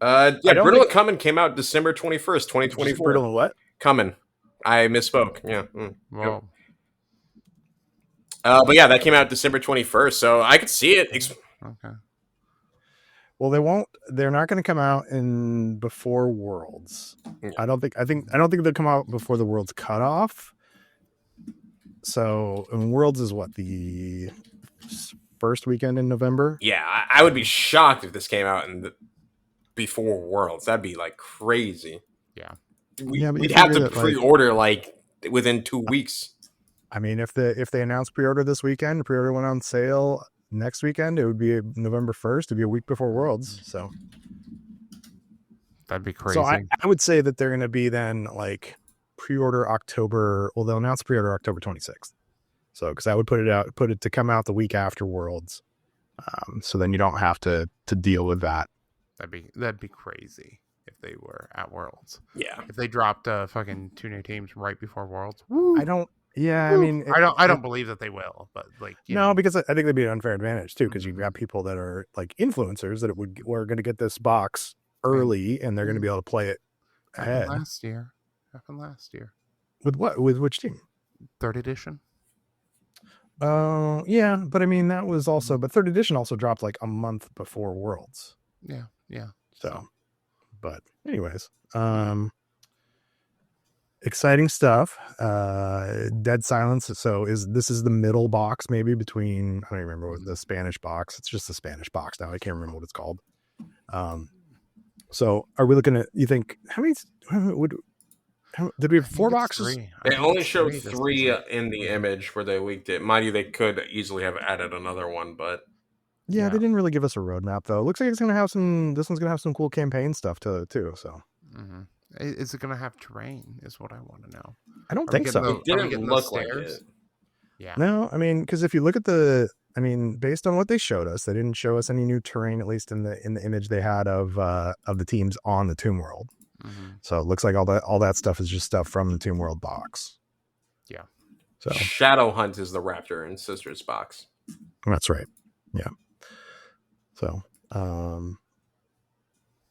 Speaker 1: Yeah, Brutal and Cunning came out December 21st, 2024.
Speaker 3: Brutal and what?
Speaker 1: Cunning. I misspoke. Yeah.
Speaker 2: well.
Speaker 1: But yeah, that came out December 21st, so I could see it.
Speaker 2: Okay.
Speaker 3: Well, they're not going to come out in before Worlds.
Speaker 1: Yeah.
Speaker 3: I don't think they'll come out before the Worlds cutoff. So, and Worlds is what, the first weekend in November?
Speaker 1: Yeah, I would be shocked if this came out before Worlds. That'd be like crazy.
Speaker 2: Yeah.
Speaker 1: We'd have to pre-order like within 2 weeks.
Speaker 3: I mean, if they announce pre-order this weekend, pre-order went on sale next weekend, it would be November 1st. It'd be a week before Worlds. So
Speaker 2: that'd be crazy.
Speaker 3: So I would say that they're going to be then like pre-order October. Well, they'll announce pre-order October 26th. So because I would put it to come out the week after Worlds. So then you don't have to deal with that.
Speaker 2: That'd be crazy if they were at Worlds.
Speaker 1: Yeah.
Speaker 2: If they dropped fucking 2 new teams right before Worlds.
Speaker 3: Woo. I don't
Speaker 2: I don't believe that they will, but like
Speaker 3: because I think it'd be an unfair advantage too, because you've got people that are like influencers that are going to get this box early and they're going to be able to play it ahead.
Speaker 2: Happened last year.
Speaker 3: With what? With which team?
Speaker 2: 3rd edition.
Speaker 3: Yeah, but I mean that was also, but 3rd edition also dropped like a month before Worlds.
Speaker 2: Yeah.
Speaker 3: So, but anyways, exciting stuff. Dead Silence. So this is the middle box, maybe between, I don't even remember what the Spanish box. It's just the Spanish box now. I can't remember what it's called. So are we looking at, you think, did we have 4 boxes?
Speaker 1: They only showed 3 in the image where they leaked it. Mind you, they could easily have added another one, but
Speaker 3: yeah, they didn't really give us a roadmap though. It looks like this one's going to have some cool campaign stuff too. So.
Speaker 2: Mm-hmm. Is it going to have terrain? Is what I want to know.
Speaker 3: I don't think so.
Speaker 1: It didn't look like it.
Speaker 2: Yeah.
Speaker 3: No, I mean, because if you look at based on what they showed us, they didn't show us any new terrain, at least in the image they had of the teams on the Tomb World.
Speaker 2: Mm-hmm.
Speaker 3: So it looks like all that stuff is just stuff from the Tomb World box.
Speaker 2: Yeah.
Speaker 3: So
Speaker 1: Shadow Hunt is the Raptor and Sisters box.
Speaker 3: That's right. Yeah. So,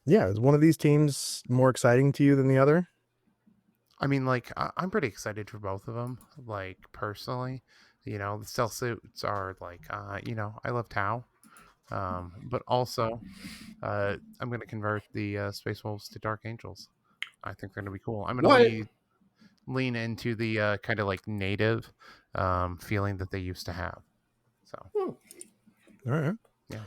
Speaker 3: yeah, is one of these teams more exciting to you than the other?
Speaker 2: I mean, like, I'm pretty excited for both of them. Like, personally, the stealth suits are like, I love Tau. But also, I'm going to convert the Space Wolves to Dark Angels. I think they're going to be cool. I'm going to lean into the kind of like native feeling that they used to have. So,
Speaker 3: all right.
Speaker 2: Yeah.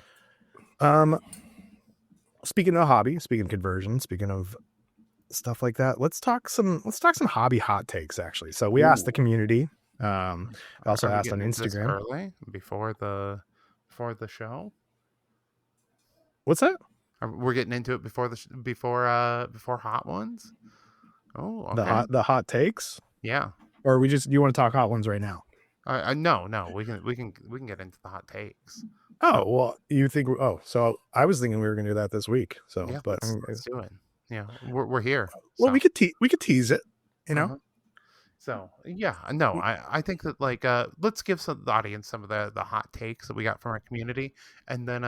Speaker 3: Speaking of hobby, speaking of conversion, speaking of stuff like that, let's talk some hobby hot takes actually. So we asked the community. I also asked on Instagram
Speaker 2: early before the show.
Speaker 3: What's that?
Speaker 2: We're getting into it before hot ones. Oh, okay.
Speaker 3: The hot takes.
Speaker 2: Yeah.
Speaker 3: Or do you want to talk hot ones right now?
Speaker 2: No. We can get into the hot takes.
Speaker 3: Oh well, you think? Oh, so I was thinking we were going to do that this week. So,
Speaker 2: yeah,
Speaker 3: but
Speaker 2: let's do it. Yeah, we're here.
Speaker 3: Well, we could tease it,
Speaker 2: Uh-huh. So yeah, no, I think that like let's give the audience some of the hot takes that we got from our community, and then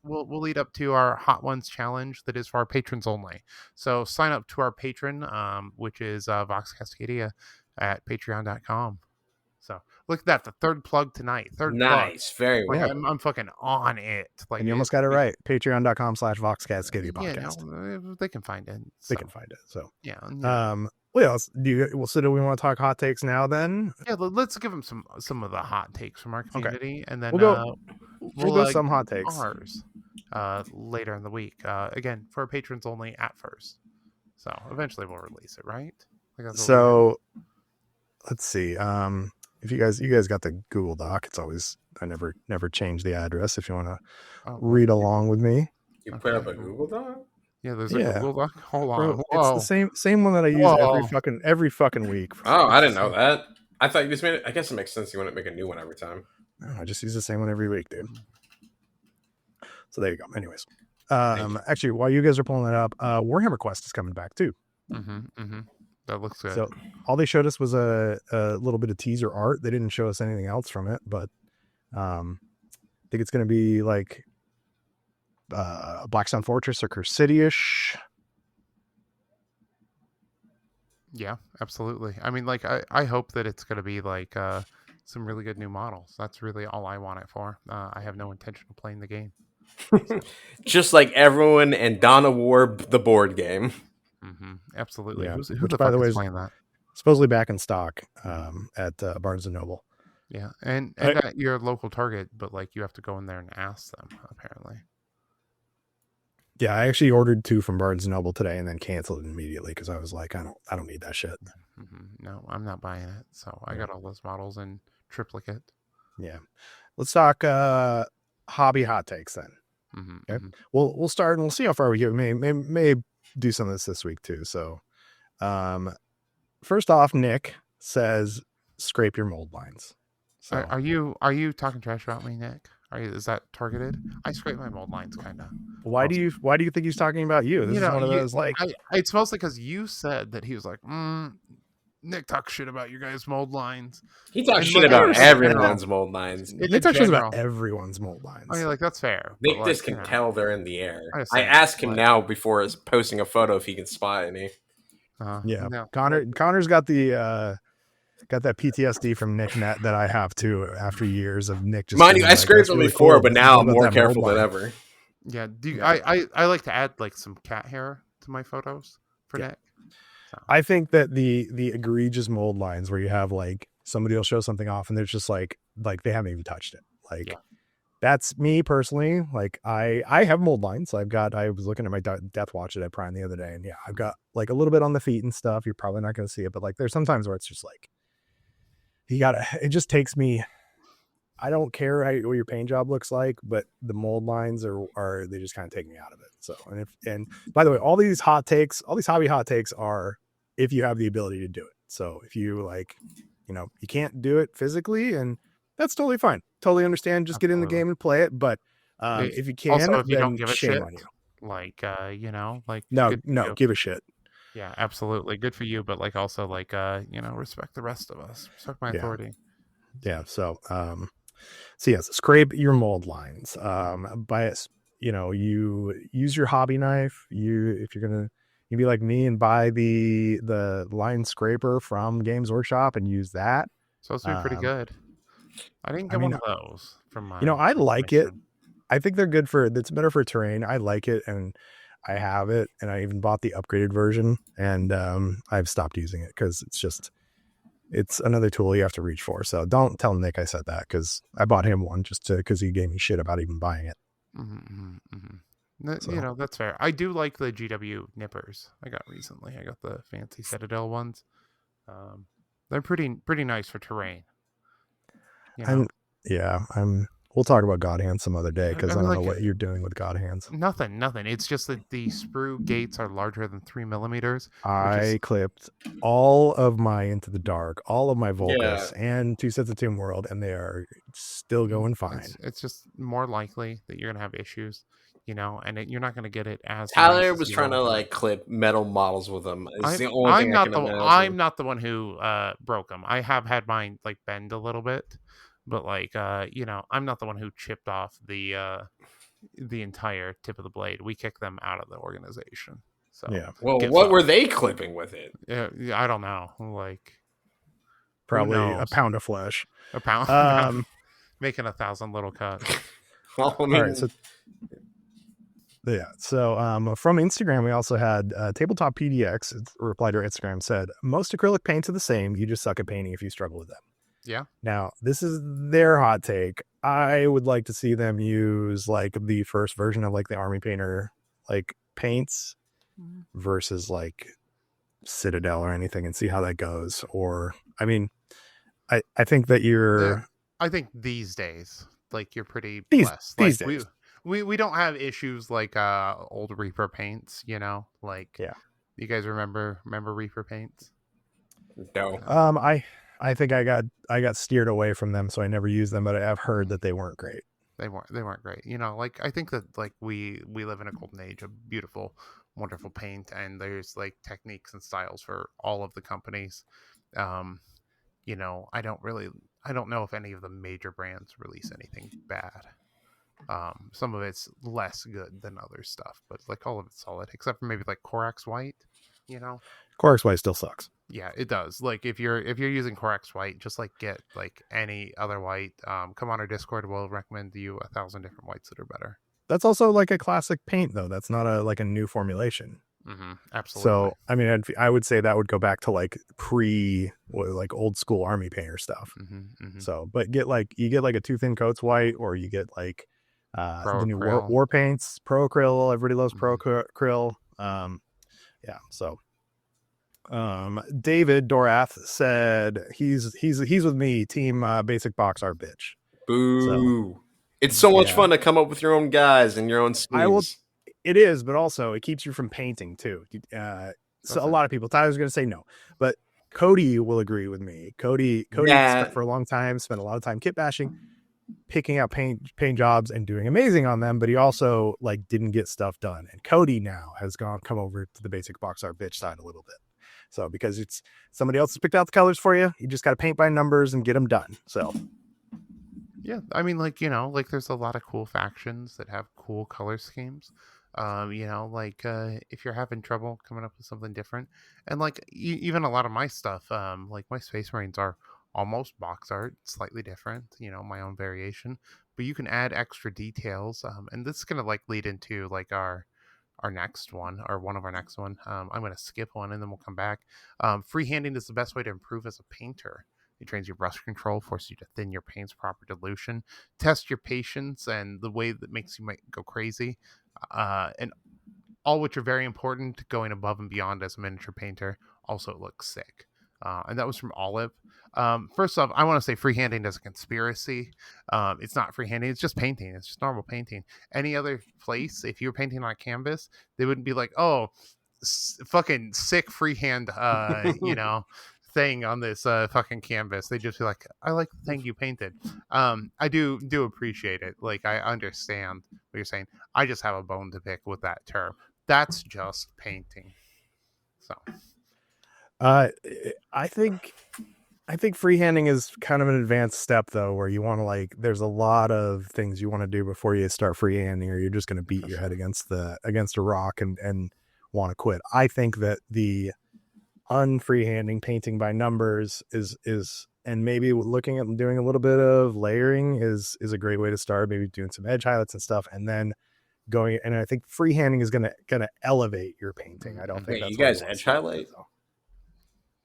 Speaker 2: we'll lead up to our Hot Ones challenge that is for our patrons only. So sign up to our patron, which is Vox Cascadia at patreon.com. So look at that, the third plug tonight.
Speaker 1: Nice, very well.
Speaker 2: I'm fucking on it. Like,
Speaker 3: and you almost got it right. Patreon.com/VoxCascadia podcast.
Speaker 2: Yeah, they can find it.
Speaker 3: They can find it. So
Speaker 2: yeah.
Speaker 3: What else do we want to talk hot takes now then?
Speaker 2: Yeah, let's give them some of the hot takes from our community, and then
Speaker 3: we'll go some hot takes
Speaker 2: ours later in the week. Again, for our patrons only at first. So eventually we'll release it, right?
Speaker 3: So let's see. if you guys got the Google Doc, it's always, I never change the address if you want to read along with me.
Speaker 1: You put up a Google Doc?
Speaker 2: Yeah, there's a Google Doc. Hold
Speaker 3: Bro,
Speaker 2: on.
Speaker 3: it's the same one that I use every fucking week.
Speaker 1: Oh, I didn't know that. I thought you just made it. I guess it makes sense. You wouldn't make a new one every time.
Speaker 3: No, I just use the same one every week, dude. So there you go. Anyways, actually, while you guys are pulling that up, Warhammer Quest is coming back too.
Speaker 2: That looks good.
Speaker 3: So all they showed us was a little bit of teaser art. They didn't show us anything else from it, but I think it's going to be like Blackstone Fortress or Curse-ish.
Speaker 2: Yeah, absolutely. I mean, like, I hope that it's going to be like some really good new models. That's really all I want it for. I have no intention of playing the game.
Speaker 1: Just like everyone and Dawn of War, the board game.
Speaker 2: Absolutely.
Speaker 3: Yeah.
Speaker 2: Who the fuck is playing that?
Speaker 3: Supposedly back in stock at Barnes and Noble.
Speaker 2: Yeah, and at your local Target, but like you have to go in there and ask them, apparently.
Speaker 3: Yeah, I actually ordered 2 from Barnes and Noble today and then canceled it immediately because I was like, I don't need that shit.
Speaker 2: No, I'm not buying it. So I got all those models in triplicate.
Speaker 3: Yeah, let's talk hobby hot takes then. Okay, we'll start and we'll see how far we get. May do some of this week too. So, first off, Nick says scrape your mold lines. So,
Speaker 2: are you talking trash about me, Nick? Is that targeted? I scrape my mold lines, kind of.
Speaker 3: Why do you think he's talking about you? This is one of those like.
Speaker 2: It's mostly because you said that he was like, Nick talks shit about your guys' mold lines.
Speaker 1: He talks shit about everyone's mold lines.
Speaker 3: Nick talks shit about everyone's mold lines.
Speaker 2: I mean, like, that's fair.
Speaker 1: Nick just can tell they're in the air. I ask him now before posting a photo if he can spot any.
Speaker 3: Yeah, no. Connor's got the. Got that PTSD from Nick Net that I have too. After years of Nick, just
Speaker 1: mind you, I scraped them before, but now I'm more careful than ever.
Speaker 2: Yeah, I like to add like some cat hair to my photos for Nick. So.
Speaker 3: I think that the egregious mold lines where you have like somebody will show something off and they're just like they haven't even touched it. Like that's me personally. Like I have mold lines. I was looking at my Death Watch at Prime the other day, and I've got like a little bit on the feet and stuff. You're probably not going to see it, but like there's sometimes where it's just like. It just takes me, I don't care what your paint job looks like, but the mold lines they just kind of take me out of it. So, and by the way, all these hobby hot takes are if you have the ability to do it. So if you you can't do it physically, and that's totally fine. Totally understand. Just get in the game and play it. But if you can,
Speaker 2: also, if you don't give a
Speaker 3: shame
Speaker 2: shit,
Speaker 3: on you.
Speaker 2: Like, like,
Speaker 3: no, give a shit.
Speaker 2: Yeah, absolutely. Good for you, but like also like respect the rest of us. Respect my authority.
Speaker 3: Yeah. So yes, scrape your mold lines. You use your hobby knife. If you're gonna be like me and buy the line scraper from Games Workshop and use that.
Speaker 2: So it's been pretty good. I didn't get one of those from my
Speaker 3: I like it. I think they're good it's better for terrain. I like it, and I have it, and I even bought the upgraded version, and I've stopped using it because it's another tool you have to reach for. So don't tell Nick I said that, because I bought him one because he gave me shit about even buying it.
Speaker 2: So. That's fair. I do like the GW nippers I got recently. I got the fancy Citadel ones. They're pretty nice for terrain.
Speaker 3: We'll talk about God Hands some other day, because I don't know what you're doing with God Hands.
Speaker 2: Nothing. It's just that the sprue gates are larger than 3 millimeters.
Speaker 3: I clipped all of my Into the Dark, all of my Volcus, and 2 sets of Tomb World, and they are still going fine.
Speaker 2: It's just more likely that you're going to have issues, and you're not going to get it as
Speaker 1: Tyler was trying to clip metal models with them.
Speaker 2: I'm not the one who broke them. I have had mine bend a little bit. But I'm not the one who chipped off the entire tip of the blade. We kicked them out of the organization. So
Speaker 1: Well, what were they clipping with it?
Speaker 2: Yeah, I don't know.
Speaker 3: Probably a pound of flesh.
Speaker 2: A pound. Making 1,000 little cuts.
Speaker 1: Well,
Speaker 3: all right. So from Instagram, we also had Tabletop PDX replied to our Instagram, said, most acrylic paints are the same. You just suck at painting if you struggle with them.
Speaker 2: Yeah.
Speaker 3: Now, this is their hot take. I would like to see them use the first version of the Army Painter paints versus Citadel or anything, and see how that goes. Or, I mean, I think that you're
Speaker 2: I think these days, like you're pretty
Speaker 3: these
Speaker 2: blessed. Like
Speaker 3: days.
Speaker 2: we don't have issues like old Reaper paints, like
Speaker 3: Yeah.
Speaker 2: you guys remember Reaper paints?
Speaker 1: No.
Speaker 3: I think I got steered away from them, so I never used them, but I've heard that they weren't great.
Speaker 2: They weren't great. Like I think that like we live in a golden age of beautiful, wonderful paint, and there's like techniques and styles for all of the companies. Um, I don't know if any of the major brands release anything bad. Some of it's less good than other stuff, but like all of it's solid, except for maybe like Corax White. You know,
Speaker 3: Corax White still sucks.
Speaker 2: yeah, it does. Like if you're using Corax White, just like get like any other white. Come on our Discord. We'll recommend you 1,000 different whites that are better.
Speaker 3: That's also like a classic paint, though. That's not a new formulation.
Speaker 2: Absolutely.
Speaker 3: So I mean, I would say that would go back to like like old school army painter stuff. So, but you get like a Two Thin Coats White, or you get like
Speaker 2: Pro
Speaker 3: the new
Speaker 2: Acryl.
Speaker 3: war paints, Pro Acryl. Everybody loves Pro Acryl. Yeah. So, David Dorath said he's with me. Team Basic Box Art bitch.
Speaker 1: Boo.
Speaker 3: So,
Speaker 1: it's so much fun to come up with your own guys and your own schemes.
Speaker 3: It is, but also it keeps you from painting too. So a lot of people, Tyler's going to say no, but Cody will agree with me. Cody for a long time spent a lot of time kit bashing, picking out paint jobs and doing amazing on them, but he also like didn't get stuff done. And Cody now has come over to the Basic Box Art bitch side a little bit. So because it's somebody else has picked out the colors for you, you just got to paint by numbers and get them done. So
Speaker 2: yeah, I mean, like like there's a lot of cool factions that have cool color schemes. If you're having trouble coming up with something different, and like even a lot of my stuff, like my Space Marines are almost box art, slightly different, my own variation, but you can add extra details, and this is gonna like lead into like our next one, or one of our next one. I'm gonna skip one and then we'll come back. Freehanding is the best way to improve as a painter. It trains your brush control, forces you to thin your paint's proper dilution, test your patience, and the way that makes you might go crazy. And all which are very important, going above and beyond as a miniature painter. Also, it looks sick. And that was from Olive. First off, I want to say freehanding is a conspiracy. It's not freehanding. It's just painting. It's just normal painting. Any other place, if you were painting on a canvas, they wouldn't be like, oh, fucking sick freehand, thing on this fucking canvas. They just be like, I like the thing you painted. I do appreciate it. Like, I understand what you're saying. I just have a bone to pick with that term. That's just painting. So
Speaker 3: I think freehanding is kind of an advanced step, though, where you want to like, there's a lot of things you want to do before you start freehanding, or you're just going to beat your head against a rock and want to quit. I think that the unfreehanding painting by numbers is and maybe looking at doing a little bit of layering is a great way to start, maybe doing some edge highlights and stuff, and then going, and I think freehanding is gonna elevate your painting. I don't think that's
Speaker 1: you guys edge highlight.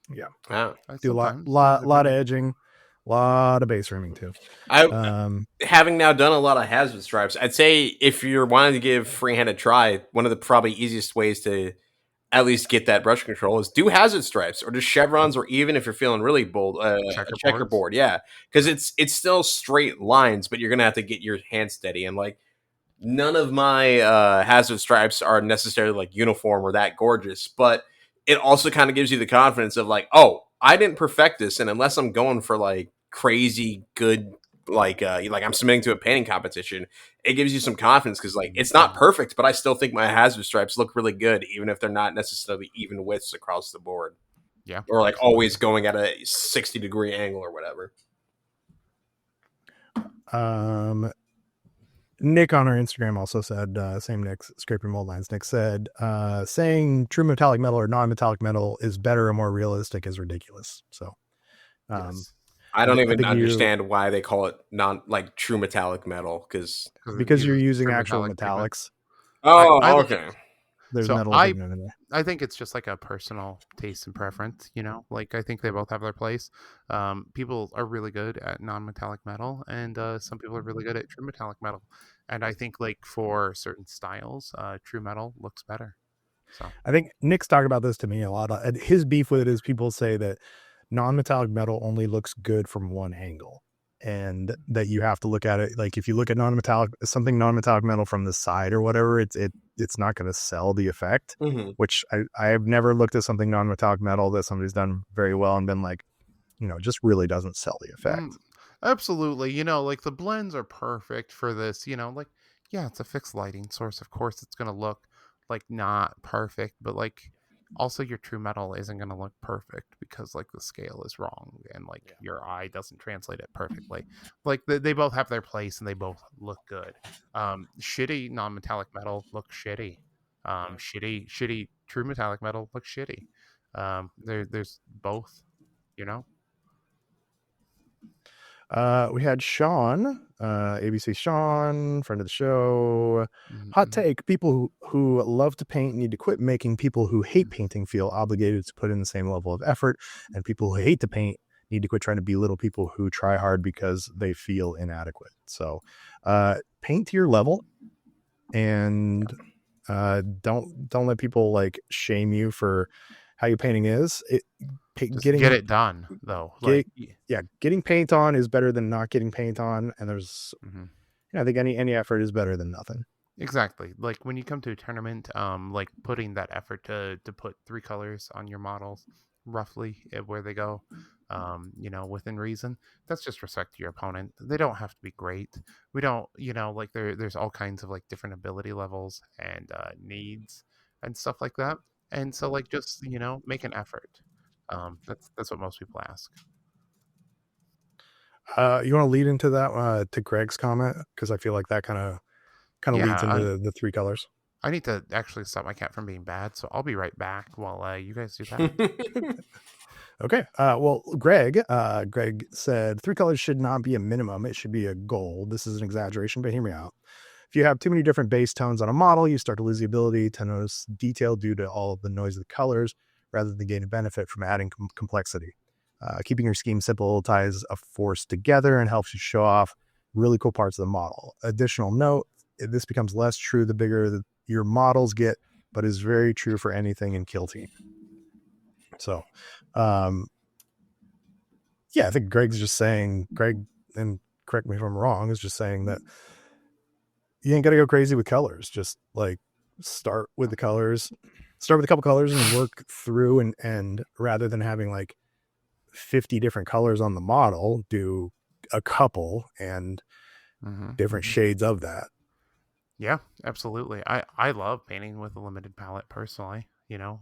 Speaker 3: Yeah.
Speaker 1: Wow.
Speaker 3: Do a lot of edging, a lot of base rimming too.
Speaker 1: Having now done a lot of hazard stripes, I'd say if you're wanting to give freehand a try, one of the probably easiest ways to at least get that brush control is do hazard stripes or just chevrons, or even if you're feeling really bold, a checkerboard. Yeah, because it's still straight lines, but you're gonna have to get your hand steady. And like, none of my hazard stripes are necessarily like uniform or that gorgeous, but it also kind of gives you the confidence of like, oh, I didn't perfect this, and unless I'm going for like crazy good, like I'm submitting to a painting competition, it gives you some confidence because like it's not perfect, but I still think my hazard stripes look really good, even if they're not necessarily even widths across the board.
Speaker 2: Yeah,
Speaker 1: or like always going at a 60-degree angle or whatever.
Speaker 3: Nick on our Instagram also said, same Nick, Scraping Mold Lines, Nick said, saying true metallic metal or non-metallic metal is better or more realistic is ridiculous. So,
Speaker 1: yes. I don't even understand why they call it like true metallic metal, because
Speaker 3: you're using actual metallics.
Speaker 1: Oh, okay.
Speaker 3: There's
Speaker 2: so
Speaker 3: metal
Speaker 2: I think it's just like a personal taste and preference, like I think they both have their place. People are really good at non-metallic metal, and some people are really good at true metallic metal, and I think like for certain styles, true metal looks better. So
Speaker 3: I think Nick's talked about this to me a lot. His beef with it is people say that non-metallic metal only looks good from one angle, and that you have to look at it like if you look at non-metallic metal from the side or whatever, it's not going to sell the effect.
Speaker 1: Mm-hmm.
Speaker 3: Which I've never looked at something non-metallic metal that somebody's done very well and been like, just really doesn't sell the effect.
Speaker 2: Absolutely. Like the blends are perfect for this, like, yeah, it's a fixed lighting source. Of course, it's going to look like not perfect, but like also your true metal isn't going to look perfect because like the scale is wrong and like your eye doesn't translate it perfectly. Like they both have their place and they both look good. Shitty non-metallic metal looks shitty. Shitty true metallic metal looks shitty. There's both, you know.
Speaker 3: We had Sean, ABC Sean, friend of the show. Hot
Speaker 2: Mm-hmm.
Speaker 3: take: people who love to paint need to quit making people who hate painting feel obligated to put in the same level of effort, and people who hate to paint need to quit trying to belittle people who try hard because they feel inadequate. So paint to your level, and don't let people like shame you for how your painting is.
Speaker 2: Just get it done though.
Speaker 3: Getting paint on is better than not getting paint on, and there's I think any effort is better than nothing.
Speaker 2: Exactly. Like when you come to a tournament, like putting that effort to put 3 colors on your models roughly where they go, within reason. That's just respect to your opponent. They don't have to be great. We don't, like there's all kinds of like different ability levels and needs and stuff like that. And so like just, make an effort. That's what most people ask.
Speaker 3: You want to lead into that to Greg's comment, because I feel like that kind of leads
Speaker 2: Yeah,
Speaker 3: into the 3 colors.
Speaker 2: I need to actually stop my cat from being bad, so I'll be right back while you guys do that.
Speaker 3: Okay. Well, Greg said 3 colors should not be a minimum. It should be a goal. This is an exaggeration, but hear me out. If you have too many different base tones on a model, you start to lose the ability to notice detail due to all of the noise of the colors, rather than gain a benefit from adding complexity. Keeping your scheme simple ties a force together and helps you show off really cool parts of the model. Additional note, this becomes less true the bigger your models get, but is very true for anything in Kill Team. So, I think Greg, and correct me if I'm wrong, is just saying that you ain't got to go crazy with colors. Just like start with a couple colors and work through, and rather than having like 50 different colors on the model, do a couple and different shades of that.
Speaker 2: Yeah, absolutely. I love painting with a limited palette personally,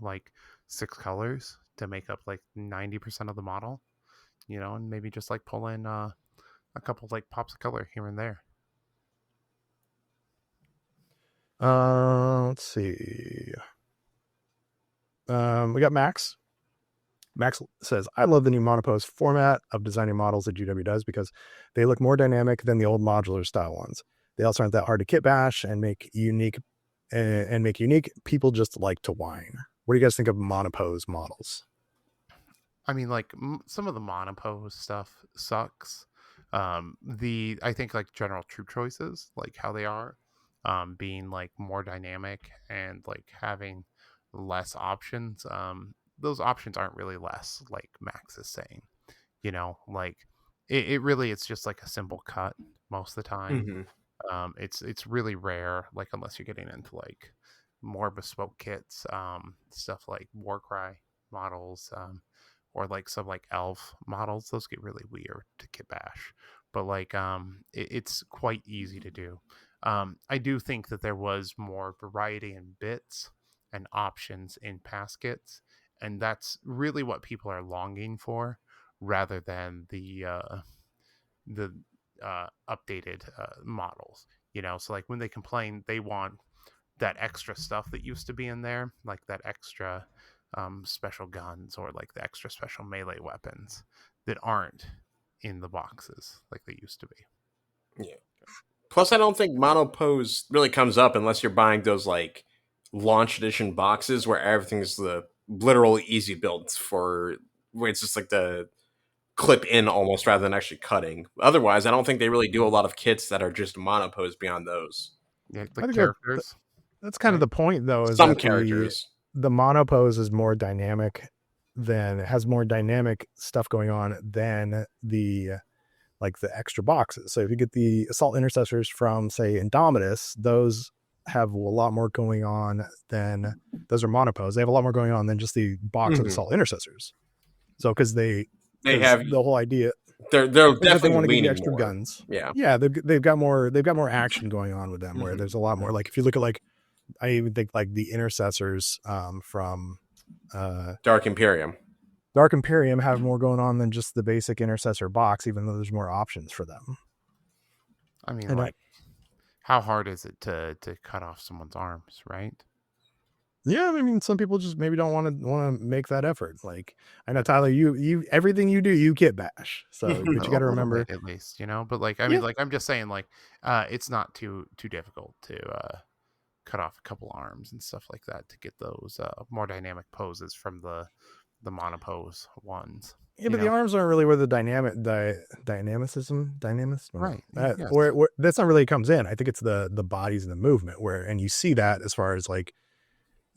Speaker 2: like 6 colors to make up like 90% of the model, and maybe just like pull in a couple like pops of color here and there.
Speaker 3: Let's see. We got Max. Max says, I love the new monopose format of designing models that GW does because they look more dynamic than the old modular style ones. They also aren't that hard to kit bash and make unique. People just like to whine. What do you guys think of monopose models?
Speaker 2: I mean, like some of the monopose stuff sucks. I think like general troop choices, like how they are, being like more dynamic and like having less options. Those options aren't really less, like Max is saying. Like it really it's just like a simple cut most of the time. It's really rare, like unless you're getting into like more bespoke kits, stuff like Warcry models, or like some like elf models. Those get really weird to kit bash, but like it's quite easy to do. I do think that there was more variety in bits and options in past kits, and that's really what people are longing for, rather than the updated models. So like when they complain, they want that extra stuff that used to be in there, like that extra special guns or like the extra special melee weapons that aren't in the boxes like they used to be.
Speaker 1: Yeah. Plus, I don't think monopose really comes up unless you're buying those like launch edition boxes where everything's the literal easy build for where it's just like the clip in almost rather than actually cutting. Otherwise, I don't think they really do a lot of kits that are just monopose beyond those.
Speaker 2: Yeah,
Speaker 3: I
Speaker 2: like
Speaker 3: think
Speaker 2: characters.
Speaker 3: that's kind of the point, though, is
Speaker 1: Some
Speaker 3: that
Speaker 1: characters.
Speaker 3: the monopose is more dynamic then it has more dynamic stuff going on than the extra boxes. So if you get the assault intercessors from, say, Indomitus, those have a lot more going on than those are monopos. They have a lot more going on than just the box of assault intercessors. So because
Speaker 1: they have
Speaker 3: the whole idea,
Speaker 1: they're definitely
Speaker 3: they want to give you
Speaker 1: leaning
Speaker 3: extra
Speaker 1: more.
Speaker 3: guns.
Speaker 1: Yeah,
Speaker 3: they've got more action going on with them. Where there's a lot more. Like if you look at I even think the intercessors from
Speaker 1: Dark Imperium.
Speaker 3: Dark Imperium have more going on than just the basic intercessor box, even though there's more options for them.
Speaker 2: I mean, how hard is it to cut off someone's arms, right?
Speaker 3: Yeah, I mean, some people just maybe don't want to make that effort. Like, I know, Tyler, you everything you do, you kit bash. So, but you got to remember,
Speaker 2: at least, But I mean, I'm just saying, it's not too difficult to cut off a couple arms and stuff like that to get those more dynamic poses from the monopose ones.
Speaker 3: Yeah, but the arms aren't really where the dynamicism,
Speaker 2: right?
Speaker 3: Yes. Where that's not really comes in. I think it's the bodies and the movement and you see that as far as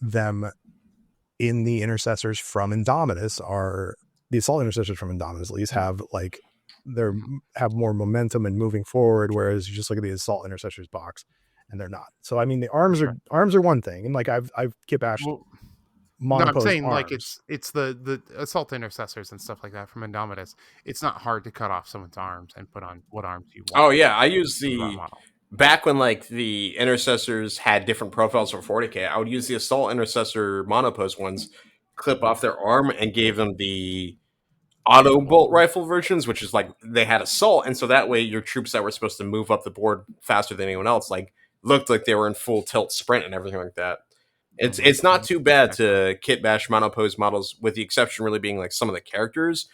Speaker 3: them in the intercessors from Indomitus are the assault intercessors from Indomitus at least have have more momentum and moving forward, whereas you just look at the assault intercessors box and they're not. So I mean the arms are one thing, and I've kit bashed.
Speaker 2: No, I'm saying arms. it's the assault intercessors and stuff like that from Indomitus. It's not hard to cut off someone's arms and put on what arms you want.
Speaker 1: Oh yeah, I use back when the intercessors had different profiles for 40k. I would use the assault intercessor monopost ones, clip off their arm, and gave them the auto bolt rifle versions, which is they had assault, and so that way your troops that were supposed to move up the board faster than anyone else looked like they were in full tilt sprint and everything like that. It's not too bad to kit bash monopose models, with the exception really being some of the characters,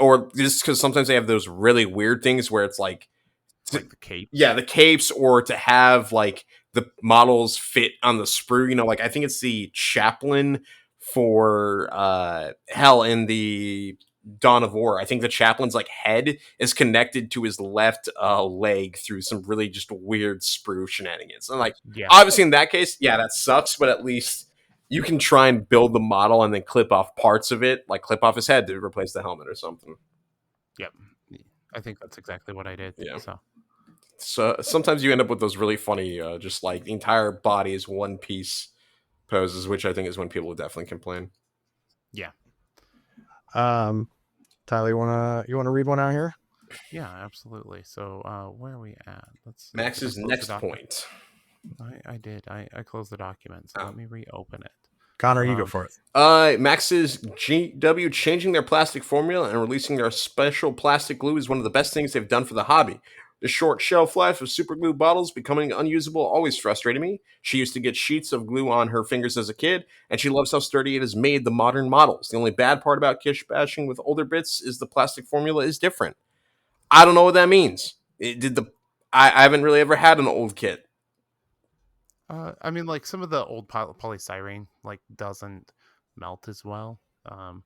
Speaker 1: or just because sometimes they have those really weird things where it's like
Speaker 2: the capes.
Speaker 1: Yeah, the capes, or to have the models fit on the sprue. I think it's the chaplain for Hell in the Dawn of War. I think the chaplain's head is connected to his left leg through some really just weird sprue shenanigans. And obviously in that case, yeah, that sucks, but at least you can try and build the model and then clip off parts of it, clip off his head to replace the helmet or something.
Speaker 2: Yep. I think that's exactly what I did.
Speaker 1: Yeah. So sometimes you end up with those really funny, just the entire body is one piece poses, which I think is when people would definitely complain.
Speaker 2: Yeah.
Speaker 3: Tyler, you wanna read one out here?
Speaker 2: Yeah, absolutely. So where are we at? Let's see.
Speaker 1: Max's next point.
Speaker 2: I did. I closed the document, so let me reopen it.
Speaker 3: Connor, you go for it.
Speaker 1: Max's GW changing their plastic formula and releasing their special plastic glue is one of the best things they've done for the hobby. The short shelf life of super glue bottles becoming unusable always frustrated me. She used to get sheets of glue on her fingers as a kid, and she loves how sturdy it has made the modern models. The only bad part about kit bashing with older bits is the plastic formula is different. I don't know what that means. I haven't really ever had an old kit.
Speaker 2: I mean, some of the old polystyrene doesn't melt as well. But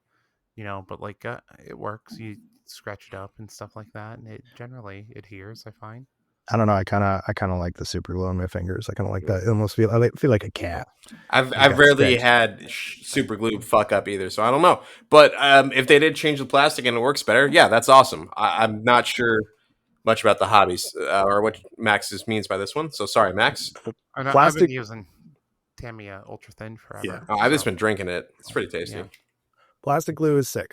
Speaker 2: it works. You scratch it up and stuff like that, and it generally adheres. I find.
Speaker 3: I don't know. I kind of like the super glue on my fingers. I kind of like that. It almost I feel like a cat.
Speaker 1: I've rarely had super glue fuck up either, so I don't know. But if they did change the plastic and it works better, yeah, that's awesome. I'm not sure much about the hobbies or what Max means by this one. So sorry, Max.
Speaker 2: I've been using Tamiya Ultra Thin forever.
Speaker 1: Yeah, I've just been drinking it. It's pretty tasty.
Speaker 3: Yeah. Plastic glue is sick.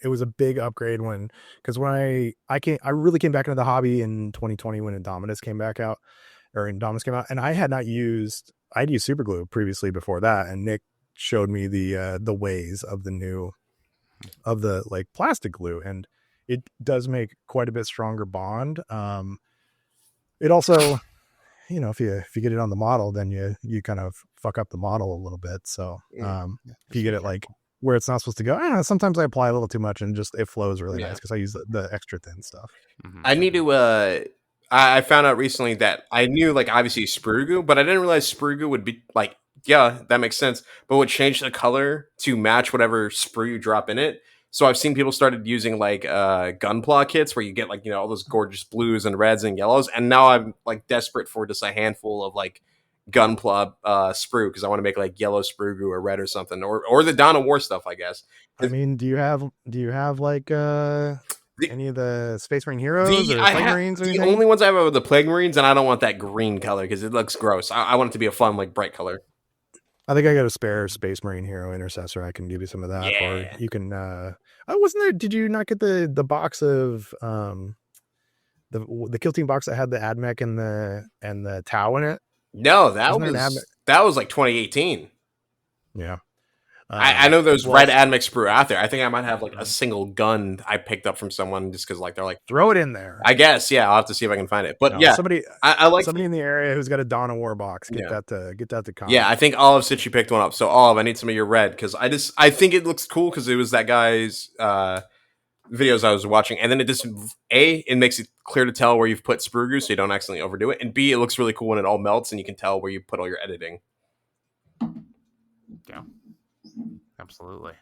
Speaker 3: It was a big upgrade because when I really came back into the hobby in 2020 when Indomitus came out, and I'd used super glue previously before that, and Nick showed me the ways of the plastic glue, and it does make quite a bit stronger bond. It also, if you get it on the model, then you kind of fuck up the model a little bit. So if you get it where it's not supposed to go, sometimes I apply a little too much and it flows really nice because I use the extra thin stuff.
Speaker 1: Mm-hmm. I need to. I found out recently that I knew obviously sprue glue, but I didn't realize sprue glue would be yeah, that makes sense, but would change the color to match whatever sprue you drop in it. So I've seen people started using gunpla kits where you get all those gorgeous blues and reds and yellows, and now I'm desperate for just a handful of sprue because I want to make like yellow sprue or red or something, or the Dawn of War stuff, I guess.
Speaker 3: I mean, do you have like any of the Space Marine heroes or
Speaker 1: I
Speaker 3: Plague
Speaker 1: have
Speaker 3: Marines or
Speaker 1: the
Speaker 3: anything?
Speaker 1: only ones I have are the Plague Marines, and I don't want that green color because it looks gross. I want it to be a fun, like bright color.
Speaker 3: I think I got a spare Space Marine hero intercessor. I can give you some of that, or
Speaker 1: Yeah.
Speaker 3: you can. I wasn't there. Did you not get the box of the Kill Team box that had the AdMech and the Tau in it?
Speaker 1: No, that was like 2018.
Speaker 3: Yeah.
Speaker 1: I know there's red
Speaker 3: also,
Speaker 1: Admix sprue out there. I think I might have like a single gun I picked up from someone just because like they're like
Speaker 3: throw it in there.
Speaker 1: I guess yeah. I'll have to see if I can find it. But
Speaker 3: No,
Speaker 1: yeah,
Speaker 3: somebody
Speaker 1: I like
Speaker 3: somebody in the area who's got a Dawn of War box. Get
Speaker 1: Yeah.
Speaker 3: that to Con.
Speaker 1: Yeah, I think Olive said she picked one up. So Olive, I need some of your red because I think it looks cool because it was that guy's videos I was watching, and then it just it makes it clear to tell where you've put sprue glue so you don't accidentally overdo it, and B, it looks really cool when it all melts and you can tell where you put all your editing.
Speaker 2: Yeah, absolutely.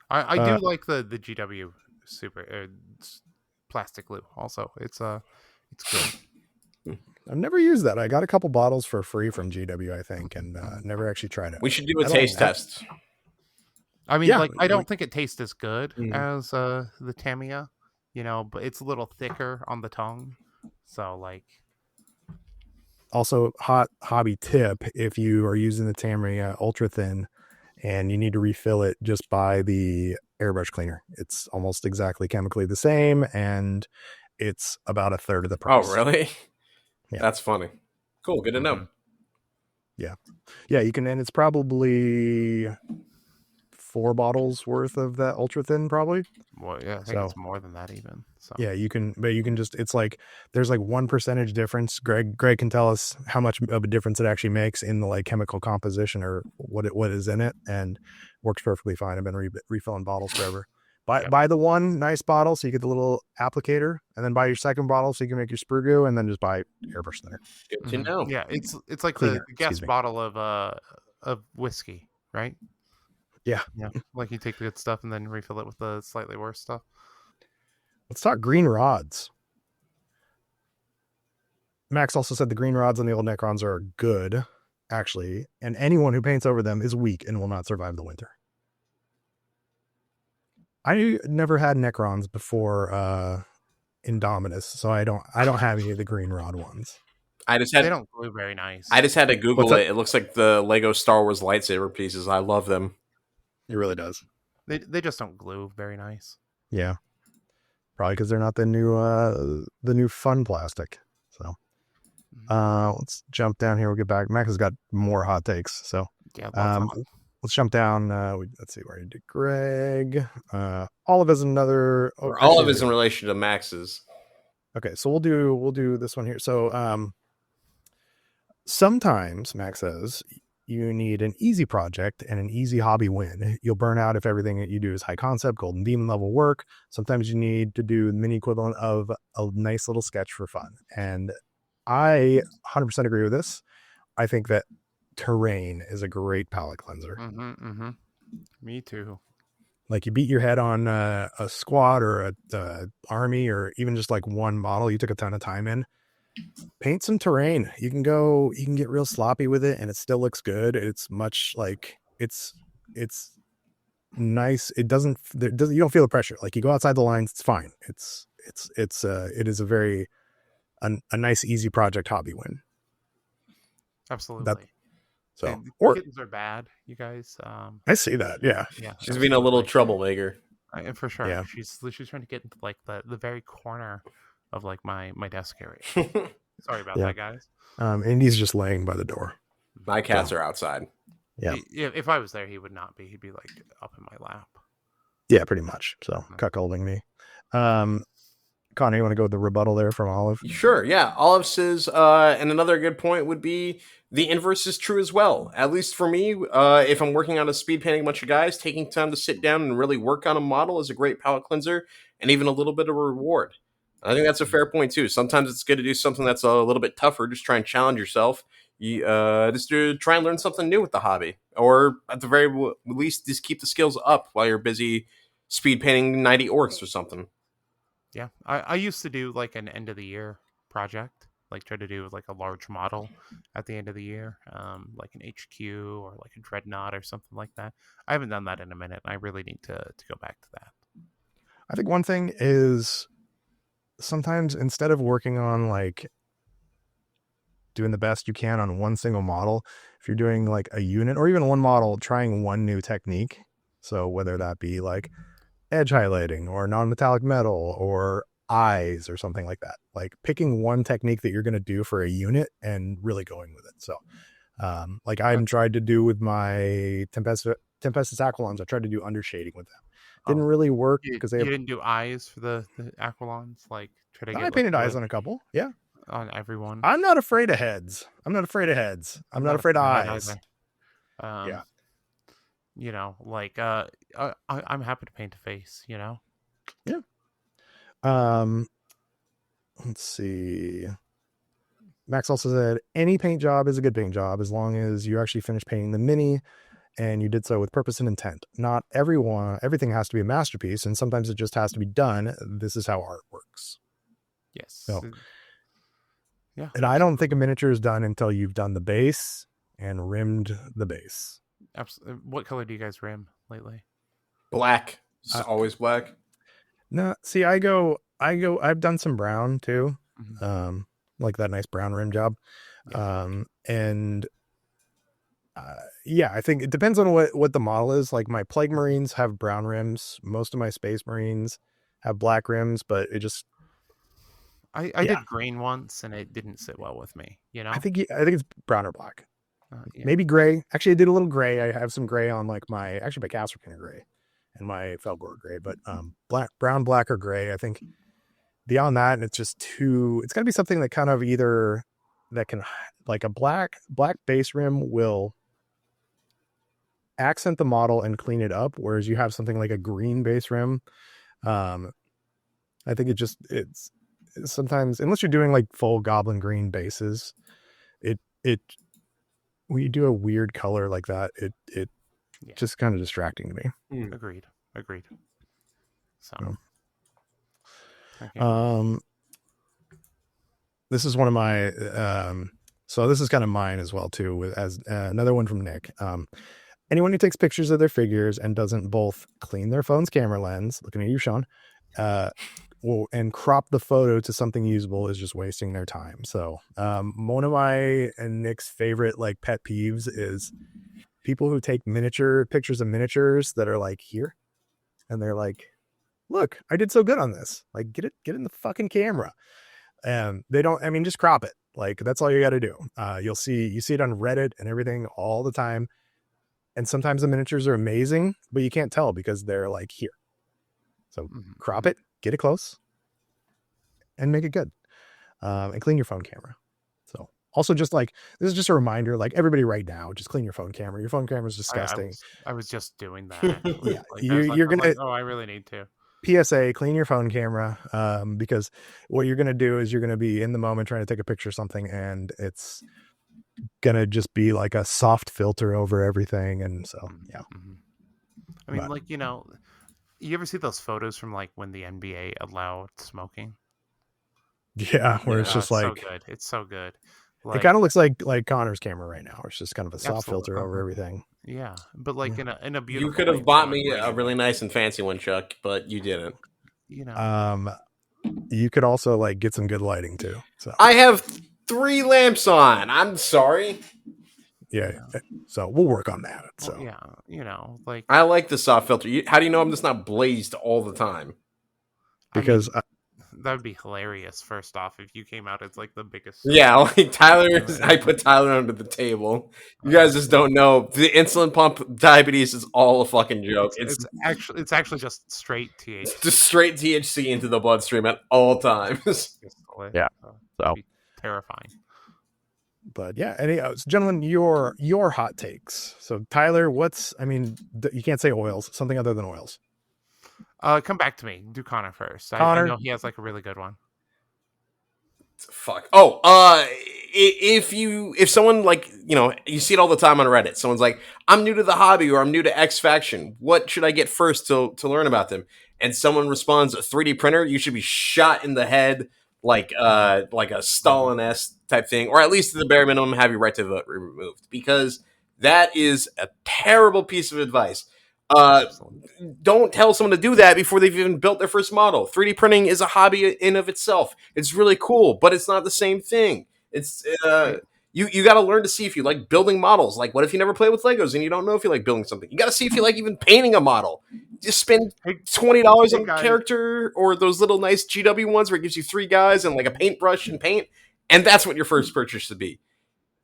Speaker 2: I do like the GW super plastic glue. Also, it's good.
Speaker 3: I've never used that. I got a couple bottles for free from GW, I think, and never actually tried it.
Speaker 1: We should do a taste test.
Speaker 2: I mean,
Speaker 3: Yeah,
Speaker 2: like I don't think it tastes as good
Speaker 3: Mhm.
Speaker 2: as the Tamiya, but it's a little thicker on the tongue. So like,
Speaker 3: Also, hot hobby tip: if you are using the Tamiya ultra thin and you need to refill it, just buy the airbrush cleaner. It's almost exactly chemically the same, and it's about a third of the price.
Speaker 1: Oh, really?
Speaker 3: Yeah.
Speaker 1: That's funny. Cool. Good to know.
Speaker 3: Yeah, you can, and it's probably 4 bottles worth of that ultra thin, probably.
Speaker 2: well, yeah, I think it's more than that even. So
Speaker 3: Yeah, you can, but you can just, it's like there's like 1% difference. Greg can tell us how much of a difference it actually makes in the like chemical composition or what is in it, and works perfectly fine. I've been refilling bottles forever. Buy the one nice bottle so you get the little applicator, and then buy your second bottle so you can make your sprue glue, and then just buy airbrush thinner.
Speaker 1: Good to know.
Speaker 2: Yeah, it's like
Speaker 3: Cleaner,
Speaker 2: the gas bottle of whiskey, right?
Speaker 3: Yeah.
Speaker 2: Like you take the good stuff and then refill it with the slightly worse stuff.
Speaker 3: Let's talk green rods. Max also said the green rods on the old Necrons are good, actually, and anyone who paints over them is weak and will not survive the winter. I never had Necrons before Indominus, so I don't have any of the green rod ones.
Speaker 2: They don't glue very nice.
Speaker 1: I just had to Google it. It looks like the Lego Star Wars lightsaber pieces. I love them.
Speaker 3: It really does.
Speaker 2: They just don't glue very nice.
Speaker 3: Yeah, probably because they're not the new fun plastic. So let's jump down here. We'll get back. Max has got more hot takes. So
Speaker 2: yeah,
Speaker 3: let's jump down. Let's see where he did. Greg. Olive is another.
Speaker 1: Olive is in relation to Max's.
Speaker 3: Okay, so we'll do this one here. So sometimes Max says you need an easy project and an easy hobby win. You'll burn out if everything that you do is high concept, golden demon level work. Sometimes you need to do the mini equivalent of a nice little sketch for fun. And I 100% agree with this. I think that terrain is a great palette cleanser.
Speaker 2: Me too.
Speaker 3: Like you beat your head on a squad or a army or even just like one model you took a ton of time in. Paint some terrain. You can get real sloppy with it and it still looks good. It's much like it's nice. You don't feel the pressure. Like you go outside the lines, it's fine. It is a very a nice easy project hobby win.
Speaker 2: Absolutely. Kittens are bad, you guys.
Speaker 3: I see that. Yeah.
Speaker 1: She's being a little troublemaker.
Speaker 2: For sure.
Speaker 3: Yeah.
Speaker 2: She's trying to get into like the very corner of like my desk area. Sorry about that, guys.
Speaker 3: Indy's just laying by the door.
Speaker 1: My cats are outside.
Speaker 3: Yeah.
Speaker 2: If I was there, he would not be. He'd be like up in my lap.
Speaker 3: Yeah, pretty much. So cuckolding me. Connor, you want to go with the rebuttal there from Olive?
Speaker 1: Sure, yeah. Olive says, and another good point would be the inverse is true as well. At least for me, if I'm working on a speed painting a bunch of guys, taking time to sit down and really work on a model is a great palette cleanser and even a little bit of a reward. I think that's a fair point too. Sometimes it's good to do something that's a little bit tougher, just try and challenge yourself. Just to try and learn something new with the hobby. Or at the very least, just keep the skills up while you're busy speed painting 90 orcs or something.
Speaker 2: Yeah, I used to do like an end of the year project, like try to do like a large model at the end of the year, like an HQ or like a Dreadnought or something like that. I haven't done that in a minute. And I really need to go back to that.
Speaker 3: I think one thing is sometimes instead of working on like doing the best you can on one single model, if you're doing like a unit or even one model, trying one new technique. So whether that be like edge highlighting or non-metallic metal or eyes or something like that, like picking one technique that you're going to do for a unit and really going with it. So like I'm tried to do with my Tempestus Aquilons, I tried to do undershading with them. Didn't really work because
Speaker 2: you didn't do eyes for the Aquilons, like try to get.
Speaker 3: I painted eyes on a couple, yeah,
Speaker 2: on everyone.
Speaker 3: I'm not afraid of heads. I'm not afraid of
Speaker 2: of
Speaker 3: eyes.
Speaker 2: Yeah, you know, like I'm happy to paint a face. You know.
Speaker 3: Yeah. Let's see. Max also said any paint job is a good paint job as long as you actually finish painting the mini and you did so with purpose and intent. Not everything has to be a masterpiece, and sometimes it just has to be done. This is how art works.
Speaker 2: Yes.
Speaker 3: So,
Speaker 2: yeah.
Speaker 3: And I don't think a miniature is done until you've done the base and rimmed the base.
Speaker 2: Absolutely. What color do you guys rim lately?
Speaker 1: Black. It's always black.
Speaker 3: No, see, I've done some brown too. Mm-hmm. Like that nice brown rim job. Yeah. Yeah, I think it depends on what the model is. Like my Plague Marines have brown rims. Most of my Space Marines have black rims, but it just...
Speaker 2: I did green once and it didn't sit well with me, you know?
Speaker 3: I think it's brown or black. Maybe gray. Actually, I did a little gray. I have some gray on like my Casterkin gray and my Felgor gray, but brown, black, or gray. I think beyond that, it's just it's got to be something that kind of either that can, like a black base rim will accent the model and clean it up, whereas you have something like a green base rim. I think it's sometimes, unless you're doing like full goblin green bases, when you do a weird color like that, it just kind of distracting to me.
Speaker 2: Agreed. So,
Speaker 3: this is one of my, so this is kind of mine as well too, as another one from Nick. Anyone who takes pictures of their figures and doesn't both clean their phone's camera lens, looking at you, Sean, and crop the photo to something usable is just wasting their time. So one of my and Nick's favorite like pet peeves is people who take pictures of miniatures that are like here, and they're like, look, I did so good on this. Like, get in the fucking camera. And they don't, I mean, just crop it. Like, that's all you got to do. You see it on Reddit and everything all the time. And sometimes the miniatures are amazing, but you can't tell because they're like here. So crop it, get it close, and make it good. And clean your phone camera. So also, just like, this is just a reminder, like everybody right now, just clean your phone camera. Your phone camera is disgusting.
Speaker 2: I was just doing that.
Speaker 3: Yeah,
Speaker 2: like,
Speaker 3: you're gonna.
Speaker 2: I really need to.
Speaker 3: PSA, clean your phone camera, because what you're going to do is you're going to be in the moment trying to take a picture of something, and it's going to just be like a soft filter over everything. And so, yeah.
Speaker 2: I mean, like, you know, you ever see those photos from like when the NBA allowed smoking?
Speaker 3: Yeah, where it's just like,
Speaker 2: so good. It's so good. Like,
Speaker 3: it kind of looks like Connor's camera right now. It's just kind of a soft filter over everything.
Speaker 2: Yeah, but like in a beautiful.
Speaker 1: You could have bought me a really nice and fancy one, Chuck, but you didn't.
Speaker 2: You know.
Speaker 3: You could also like get some good lighting too. So
Speaker 1: I have 3 lamps on. I'm sorry.
Speaker 3: Yeah. So we'll work on that. So
Speaker 2: yeah, you know, like
Speaker 1: I like the soft filter. How do you know I'm just not blazed all the time?
Speaker 3: Because
Speaker 2: that would be hilarious. First off, if you came out as like the biggest.
Speaker 1: Yeah, like Tyler. I put Tyler under the table. You guys just don't know. The insulin pump diabetes is all a fucking joke.
Speaker 2: It's actually just straight THC.
Speaker 1: Just straight THC into the bloodstream at all times.
Speaker 3: Yeah. So
Speaker 2: terrifying.
Speaker 3: But yeah, gentlemen, your hot takes. So Tyler, you can't say oils, something other than oils.
Speaker 2: Come back to me. Do Connor first.
Speaker 3: Connor,
Speaker 2: I know he has like a really good one.
Speaker 1: Fuck. Oh, if someone like, you know, you see it all the time on Reddit. Someone's like, I'm new to the hobby or I'm new to X faction. What should I get first to learn about them? And someone responds, a 3D printer. You should be shot in the head like a Stalin-esque type thing, or at least at the bare minimum, have your right to vote removed, because that is a terrible piece of advice.
Speaker 2: Absolutely.
Speaker 1: Don't tell someone to do that before they've even built their first model. 3D printing is a hobby in of itself. It's really cool, but it's not the same thing. It's you got to learn to see if you like building models. Like, what if you never play with Legos and you don't know if you like building something? You got to see if you like even painting a model. Just spend $20 on a character, or those little nice GW ones where it gives you 3 guys and like a paintbrush and paint, and that's what your first purchase should be.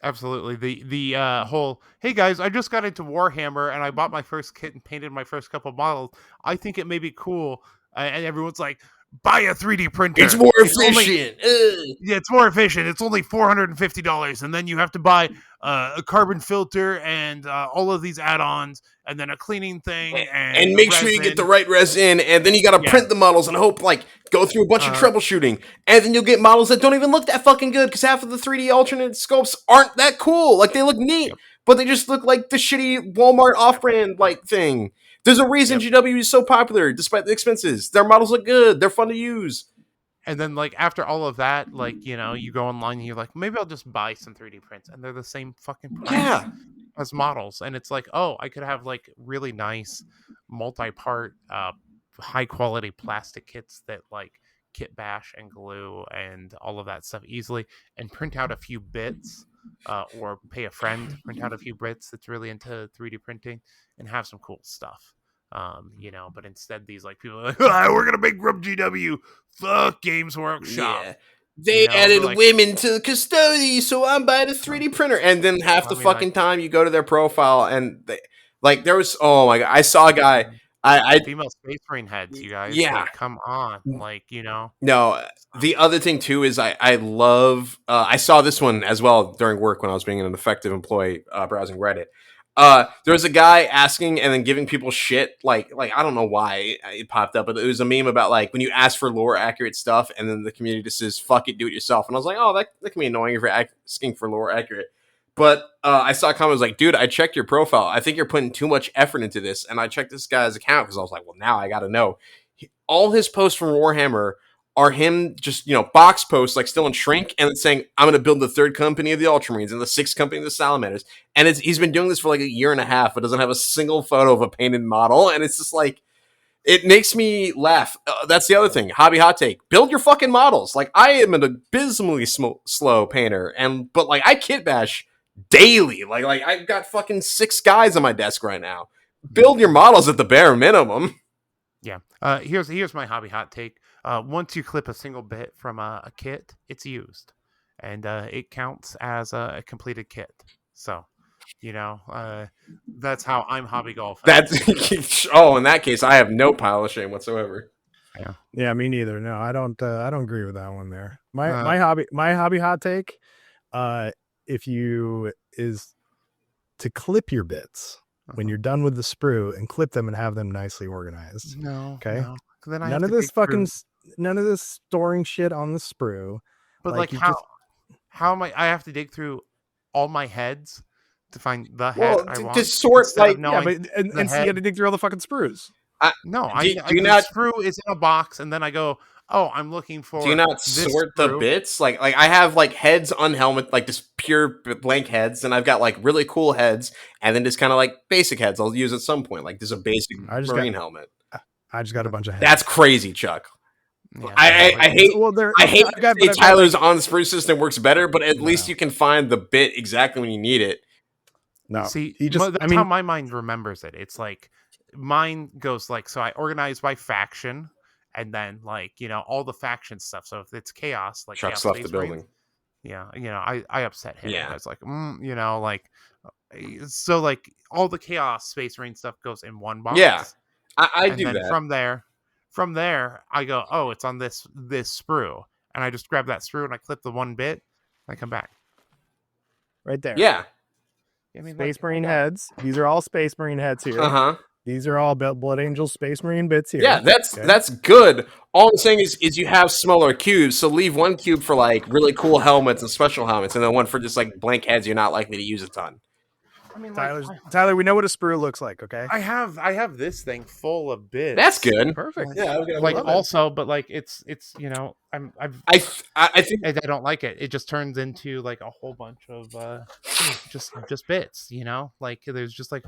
Speaker 2: Absolutely. The whole, hey guys, I just got into Warhammer and I bought my first kit and painted my first couple models. I think it may be cool. And everyone's like, buy a 3D printer.
Speaker 1: It's more efficient.
Speaker 2: It's more efficient. It's only $450. And then you have to buy a carbon filter and all of these add-ons, and then a cleaning thing.
Speaker 1: And make sure you get the right resin. And then you got to print the models and hope, like, go through a bunch of troubleshooting. And then you'll get models that don't even look that fucking good, because half of the 3D alternate sculpts aren't that cool. Like, they look neat, but they just look like the shitty Walmart off-brand, like, thing. There's a reason GW is so popular, despite the expenses. Their models look good. They're fun to use.
Speaker 2: And then, like, after all of that, like, you know, you go online and you're like, maybe I'll just buy some 3D prints. And they're the same fucking price as models. And it's like, oh, I could have, like, really nice multi-part, high-quality plastic kits that, like, kit bash and glue and all of that stuff easily, and print out a few bits, or pay a friend to print out a few bits that's really into 3D printing and have some cool stuff. You know, but instead these like people are like, we're gonna make Grub GW, fuck Games Workshop.
Speaker 1: Yeah. They added like, women to the custody, so I'm buying a 3D printer. And then half the fucking time you go to their profile and they, like, there was, oh my god, I saw a guy.
Speaker 2: Female Space Marine heads, you guys.
Speaker 1: Yeah.
Speaker 2: Like, come on. Like, you know.
Speaker 1: No, the other thing too is I love, I saw this one as well during work when I was being an effective employee, browsing Reddit. There was a guy asking and then giving people shit, like I don't know why it popped up, but it was a meme about, like, when you ask for lore accurate stuff and then the community just says, fuck it, do it yourself. And I was like, oh, that can be annoying if you're asking for lore accurate. But I saw a comment, was like, dude, I checked your profile. I think you're putting too much effort into this. And I checked this guy's account because I was like, well, now I got to know. All his posts from Warhammer are him just, you know, box posts, like still in shrink, and it's saying, I'm going to build the 3rd company of the Ultramarines and the 6th company of the Salamanders. And he's been doing this for like a year and a half, but doesn't have a single photo of a painted model. And it's just like, it makes me laugh. That's the other thing. Hobby hot take. Build your fucking models. Like, I am an abysmally slow painter, but like, I kit bash daily. Like I've got fucking 6 guys on my desk right now. Build your models at the bare minimum.
Speaker 2: Yeah. Here's my hobby hot take. Once you clip a single bit from a kit, it's used, and it counts as a completed kit. So, you know, that's how I'm hobby golf.
Speaker 1: That's in that case, I have no pile of shame whatsoever.
Speaker 3: Yeah, me neither. No, I don't agree with that one there. My hobby hot take, is to clip your bits when you're done with the sprue and clip them and have them nicely organized.
Speaker 2: No.
Speaker 3: Okay.
Speaker 2: No. Then
Speaker 3: none of this storing shit on the sprue.
Speaker 2: But like how am I have to dig through all my heads to find the head I want?
Speaker 1: To sort, like,
Speaker 3: yeah, but and so you got to dig through all the fucking sprues.
Speaker 2: The sprue is in a box, and then I go, oh, I'm looking for.
Speaker 1: Do you not sort the bits? Like I have like heads on helmet, like just pure blank heads, and I've got like really cool heads, and then just kind of like basic heads I'll use at some point. Like there's a basic Marine helmet.
Speaker 3: I just got a bunch of heads.
Speaker 1: That's crazy, Chuck.
Speaker 2: Yeah,
Speaker 1: I hate. Well, I hate Tyler's on sprue system works better, but at least you can find the bit exactly when you need it.
Speaker 3: No,
Speaker 2: see, that's how my mind remembers it. It's like mine goes like, so I organize by faction, and then like, you know, all the faction stuff. So if it's chaos, like
Speaker 1: Chuck's left the building.
Speaker 2: Yeah, you know, I upset him. Yeah. I was like, you know, like, so like all the chaos Space Marine stuff goes in one box.
Speaker 1: Yeah, I do that.
Speaker 2: From there, I go, oh, it's on this sprue, and I just grab that sprue and I clip the one bit, and I come back.
Speaker 3: Right there.
Speaker 1: Yeah.
Speaker 3: I mean, Space Marine heads. These are all Space Marine heads here. These are all Blood Angel Space Marine bits here.
Speaker 1: Yeah, that's good. All I'm saying is you have smaller cubes, so leave one cube for like really cool helmets and special helmets, and then one for just like blank heads you're not likely to use a ton.
Speaker 2: I mean, like,
Speaker 3: Tyler, we know what a sprue looks like, okay?
Speaker 2: I have this thing full of bits.
Speaker 1: That's good.
Speaker 3: Perfect.
Speaker 1: Yeah, I was gonna
Speaker 2: Like
Speaker 1: love it.
Speaker 2: also, but like it's
Speaker 1: I think
Speaker 2: I don't like it. It just turns into like a whole bunch of just bits, Like there's just like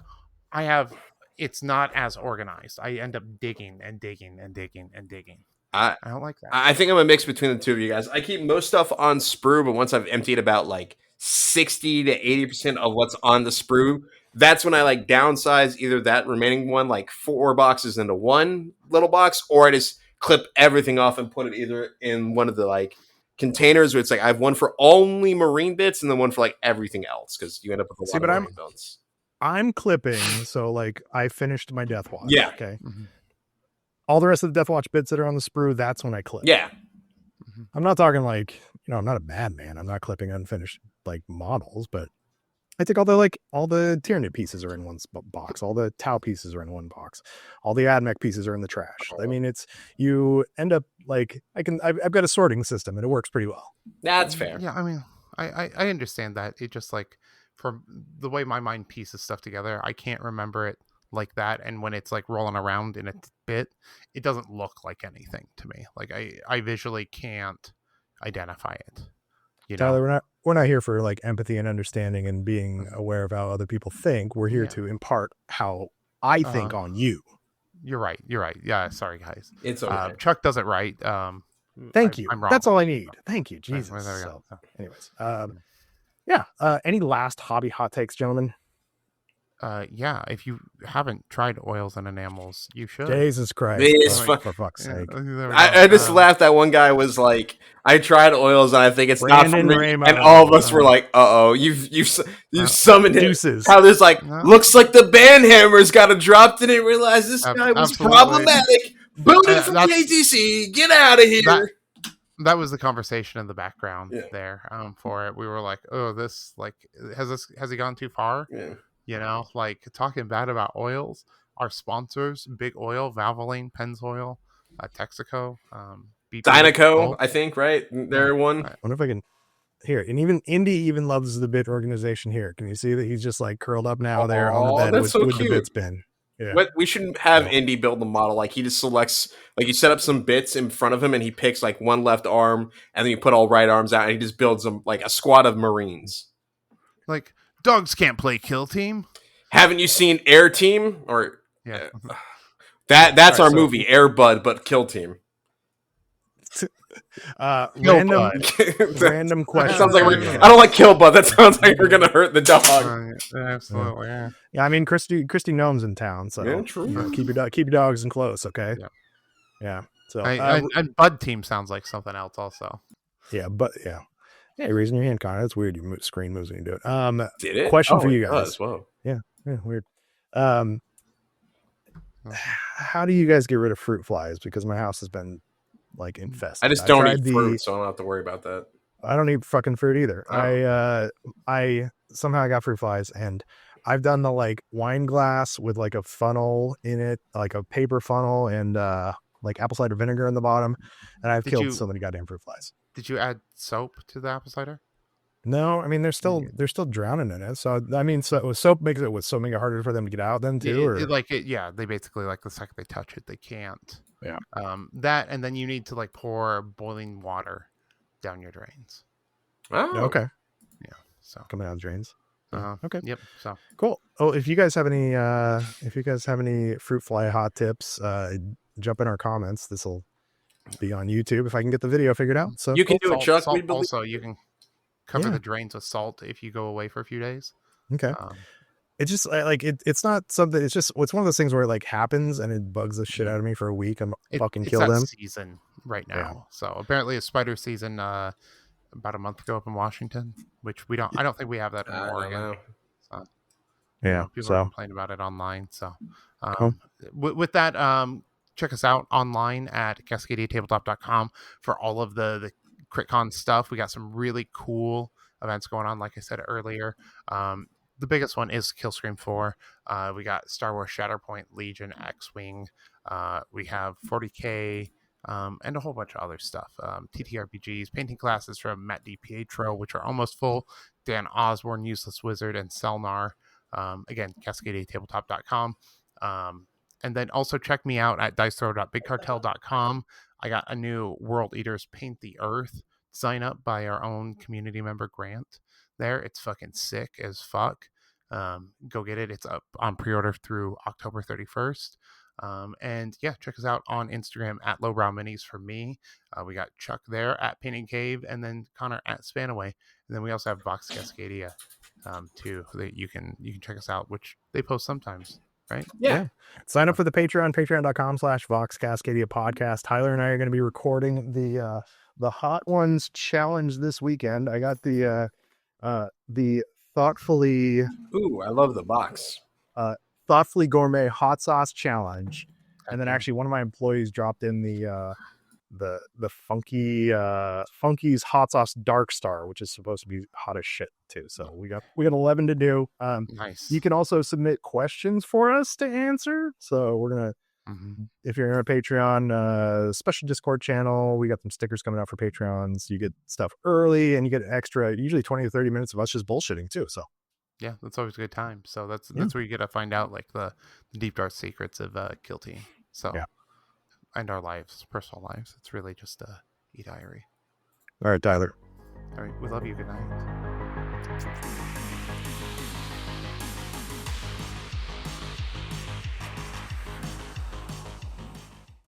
Speaker 2: it's not as organized. I end up digging and digging and digging and digging.
Speaker 1: I
Speaker 2: don't like that.
Speaker 1: I think I'm a mix between the two of you guys. I keep most stuff on sprue, but once I've emptied about like 60 to 80% of what's on the sprue, that's when I like downsize either that remaining one, like 4 boxes into one little box, or I just clip everything off and put it either in one of the like containers where it's like I have one for only marine bits and then one for like everything else, because you end up with a lot of marine bones.
Speaker 3: I'm clipping, so like I finished my Death Watch.
Speaker 1: Yeah.
Speaker 3: Okay. Mm-hmm. All the rest of the Death Watch bits that are on the sprue, that's when I clip.
Speaker 1: Yeah.
Speaker 3: I'm not talking like, I'm not a madman. I'm not clipping unfinished like models, but I think all the Tyranid pieces are in one box. All the Tau pieces are in one box. All the AdMech pieces are in the trash. I mean, you end up like I've got a sorting system and it works pretty well.
Speaker 1: That's fair.
Speaker 2: Yeah, I mean, I understand that. It just like from the way my mind pieces stuff together, I can't remember it like that. And when it's like rolling around in a bit, it doesn't look like anything to me. Like I visually can't identify it.
Speaker 3: Tyler, we're not here for like empathy and understanding and being aware of how other people think. We're here to impart how I think on you.
Speaker 2: You're right. Yeah, sorry guys.
Speaker 1: It's okay.
Speaker 2: Chuck does it right.
Speaker 3: Thank you.
Speaker 2: I'm wrong.
Speaker 3: That's all I need. Thank you, Jesus.
Speaker 2: There we
Speaker 3: so,
Speaker 2: go.
Speaker 3: anyways, any last hobby hot takes, gentlemen?
Speaker 2: Yeah, if you haven't tried oils and enamels, you should.
Speaker 3: Jesus Christ. For fuck's sake.
Speaker 1: I just laughed that one guy was like, I tried oils and I think it's
Speaker 3: Brandon
Speaker 1: not for me.
Speaker 3: Ramo.
Speaker 1: And all of us were like, uh-oh, you've summoned it.
Speaker 3: Deuces.
Speaker 1: Tyler's like, looks like the Banhammer's got a drop. Didn't realize this guy was problematic. Booted from KTC. Get out of here.
Speaker 2: That was the conversation in the background there for it. We were like, oh, this, like, has he gone too far?
Speaker 1: Yeah.
Speaker 2: Like talking bad about oils. Our sponsors, Big Oil, Valvoline, Pennzoil, Texaco,
Speaker 1: Dynaco, I think, right? They're one.
Speaker 3: I wonder if I can here. And even Indy even loves the bit organization here. Can you see that he's just like curled up now there on the bed with the bit spin? Yeah.
Speaker 1: But we shouldn't have Indy build the model. Like he just selects, like you set up some bits in front of him and he picks like one left arm and then you put all right arms out and he just builds them like a squad of Marines.
Speaker 2: Like dogs can't play Kill Team.
Speaker 1: Haven't you seen Air Team? Or that's our movie, Air Bud, but Kill Team.
Speaker 3: Random question.
Speaker 1: Sounds like I don't like Kill Bud. That sounds like we're gonna hurt the dog.
Speaker 2: Absolutely.
Speaker 3: Yeah, I mean Christy Gnome's in town, so
Speaker 1: true.
Speaker 3: Keep your dogs in close, okay? Yeah. So
Speaker 2: and Bud Team sounds like something else also.
Speaker 3: Yeah, but yeah. Yeah, you're raising your hand, Connor. That's weird. Your screen moves when you do it.
Speaker 1: Did it?
Speaker 3: Question for you guys.
Speaker 1: Whoa.
Speaker 3: Yeah, weird. How do you guys get rid of fruit flies? Because my house has been like infested.
Speaker 1: I just don't eat fruit, so I don't have to worry about that.
Speaker 3: I don't eat fucking fruit either. I somehow got fruit flies, and I've done the like wine glass with like a funnel in it, like a paper funnel, and like apple cider vinegar in the bottom, and I've killed so many goddamn fruit flies.
Speaker 2: Did you add soap to the apple cider?
Speaker 3: No, I mean they're still drowning in it. So I mean, so soap makes it harder for them to get out then too.
Speaker 2: They basically like the second they touch it, they can't.
Speaker 3: Yeah.
Speaker 2: That and then you need to like pour boiling water down your drains.
Speaker 1: Oh,
Speaker 3: okay.
Speaker 2: Yeah. So
Speaker 3: coming out of drains.
Speaker 2: Okay. Yep. So
Speaker 3: cool. Oh, if you guys have any fruit fly hot tips, jump in our comments. This will be on YouTube if I can get the video figured out. So
Speaker 1: you can do it, Chuck.
Speaker 2: Also, you can cover the drains with salt if you go away for a few days.
Speaker 3: Okay. It's just like it's not something. It's one of those things where it like happens and it bugs the shit out of me for a week. I'm fucking kill them.
Speaker 2: Season right now. Yeah. So apparently a spider season about a month ago up in Washington, which I don't think we have that in Oregon. So, people are complaining about it online. So with that, check us out online at cascadiatabletop.com for all of the CRITCon stuff. We got some really cool events going on, like I said earlier. The biggest one is Killscream 4. We got Star Wars Shatterpoint, Legion, X-Wing. We have 40K and a whole bunch of other stuff. TTRPGs, painting classes from Matt DiPietro, which are almost full. Dan Osborne, Useless Wizard, and Selnar. Again, cascadiatabletop.com. And then also check me out at dicethrow.bigcartel.com. I got a new World Eaters Paint the Earth sign up by our own community member Grant there. It's fucking sick as fuck. Go get it. It's up on pre-order through October 31st. And yeah, check us out on Instagram at Lowbrow Minis for me. We got Chuck there at Painting Cave, and then Connor at Spanaway. And then we also have Vox Cascadia too, that you can check us out, which they post sometimes, right?
Speaker 1: Yeah.
Speaker 3: Sign up for the Patreon, patreon.com/Vox Cascadia podcast. Tyler and I are going to be recording the Hot Ones challenge this weekend. I got the thoughtfully
Speaker 1: Ooh, I love the box.
Speaker 3: thoughtfully gourmet hot sauce challenge. And then
Speaker 2: Yeah.
Speaker 3: actually one of my employees dropped in the funky Funky's hot sauce dark star, which is supposed to be hot as shit too. So we got 11 to do.
Speaker 2: Nice.
Speaker 3: You can also submit questions for us to answer. So we're gonna, if you're in our Patreon special Discord channel, we got some stickers coming out for Patreons. You get stuff early, and you get extra, usually 20 to 30 minutes of us just bullshitting too. So
Speaker 2: yeah, that's always a good time. So that's where you get to find out like the deep dark secrets of Kill Team. So
Speaker 3: yeah.
Speaker 2: And our lives, personal lives. It's really just a e-diary.
Speaker 3: All right, Tyler.
Speaker 2: All right, we love you. Good night.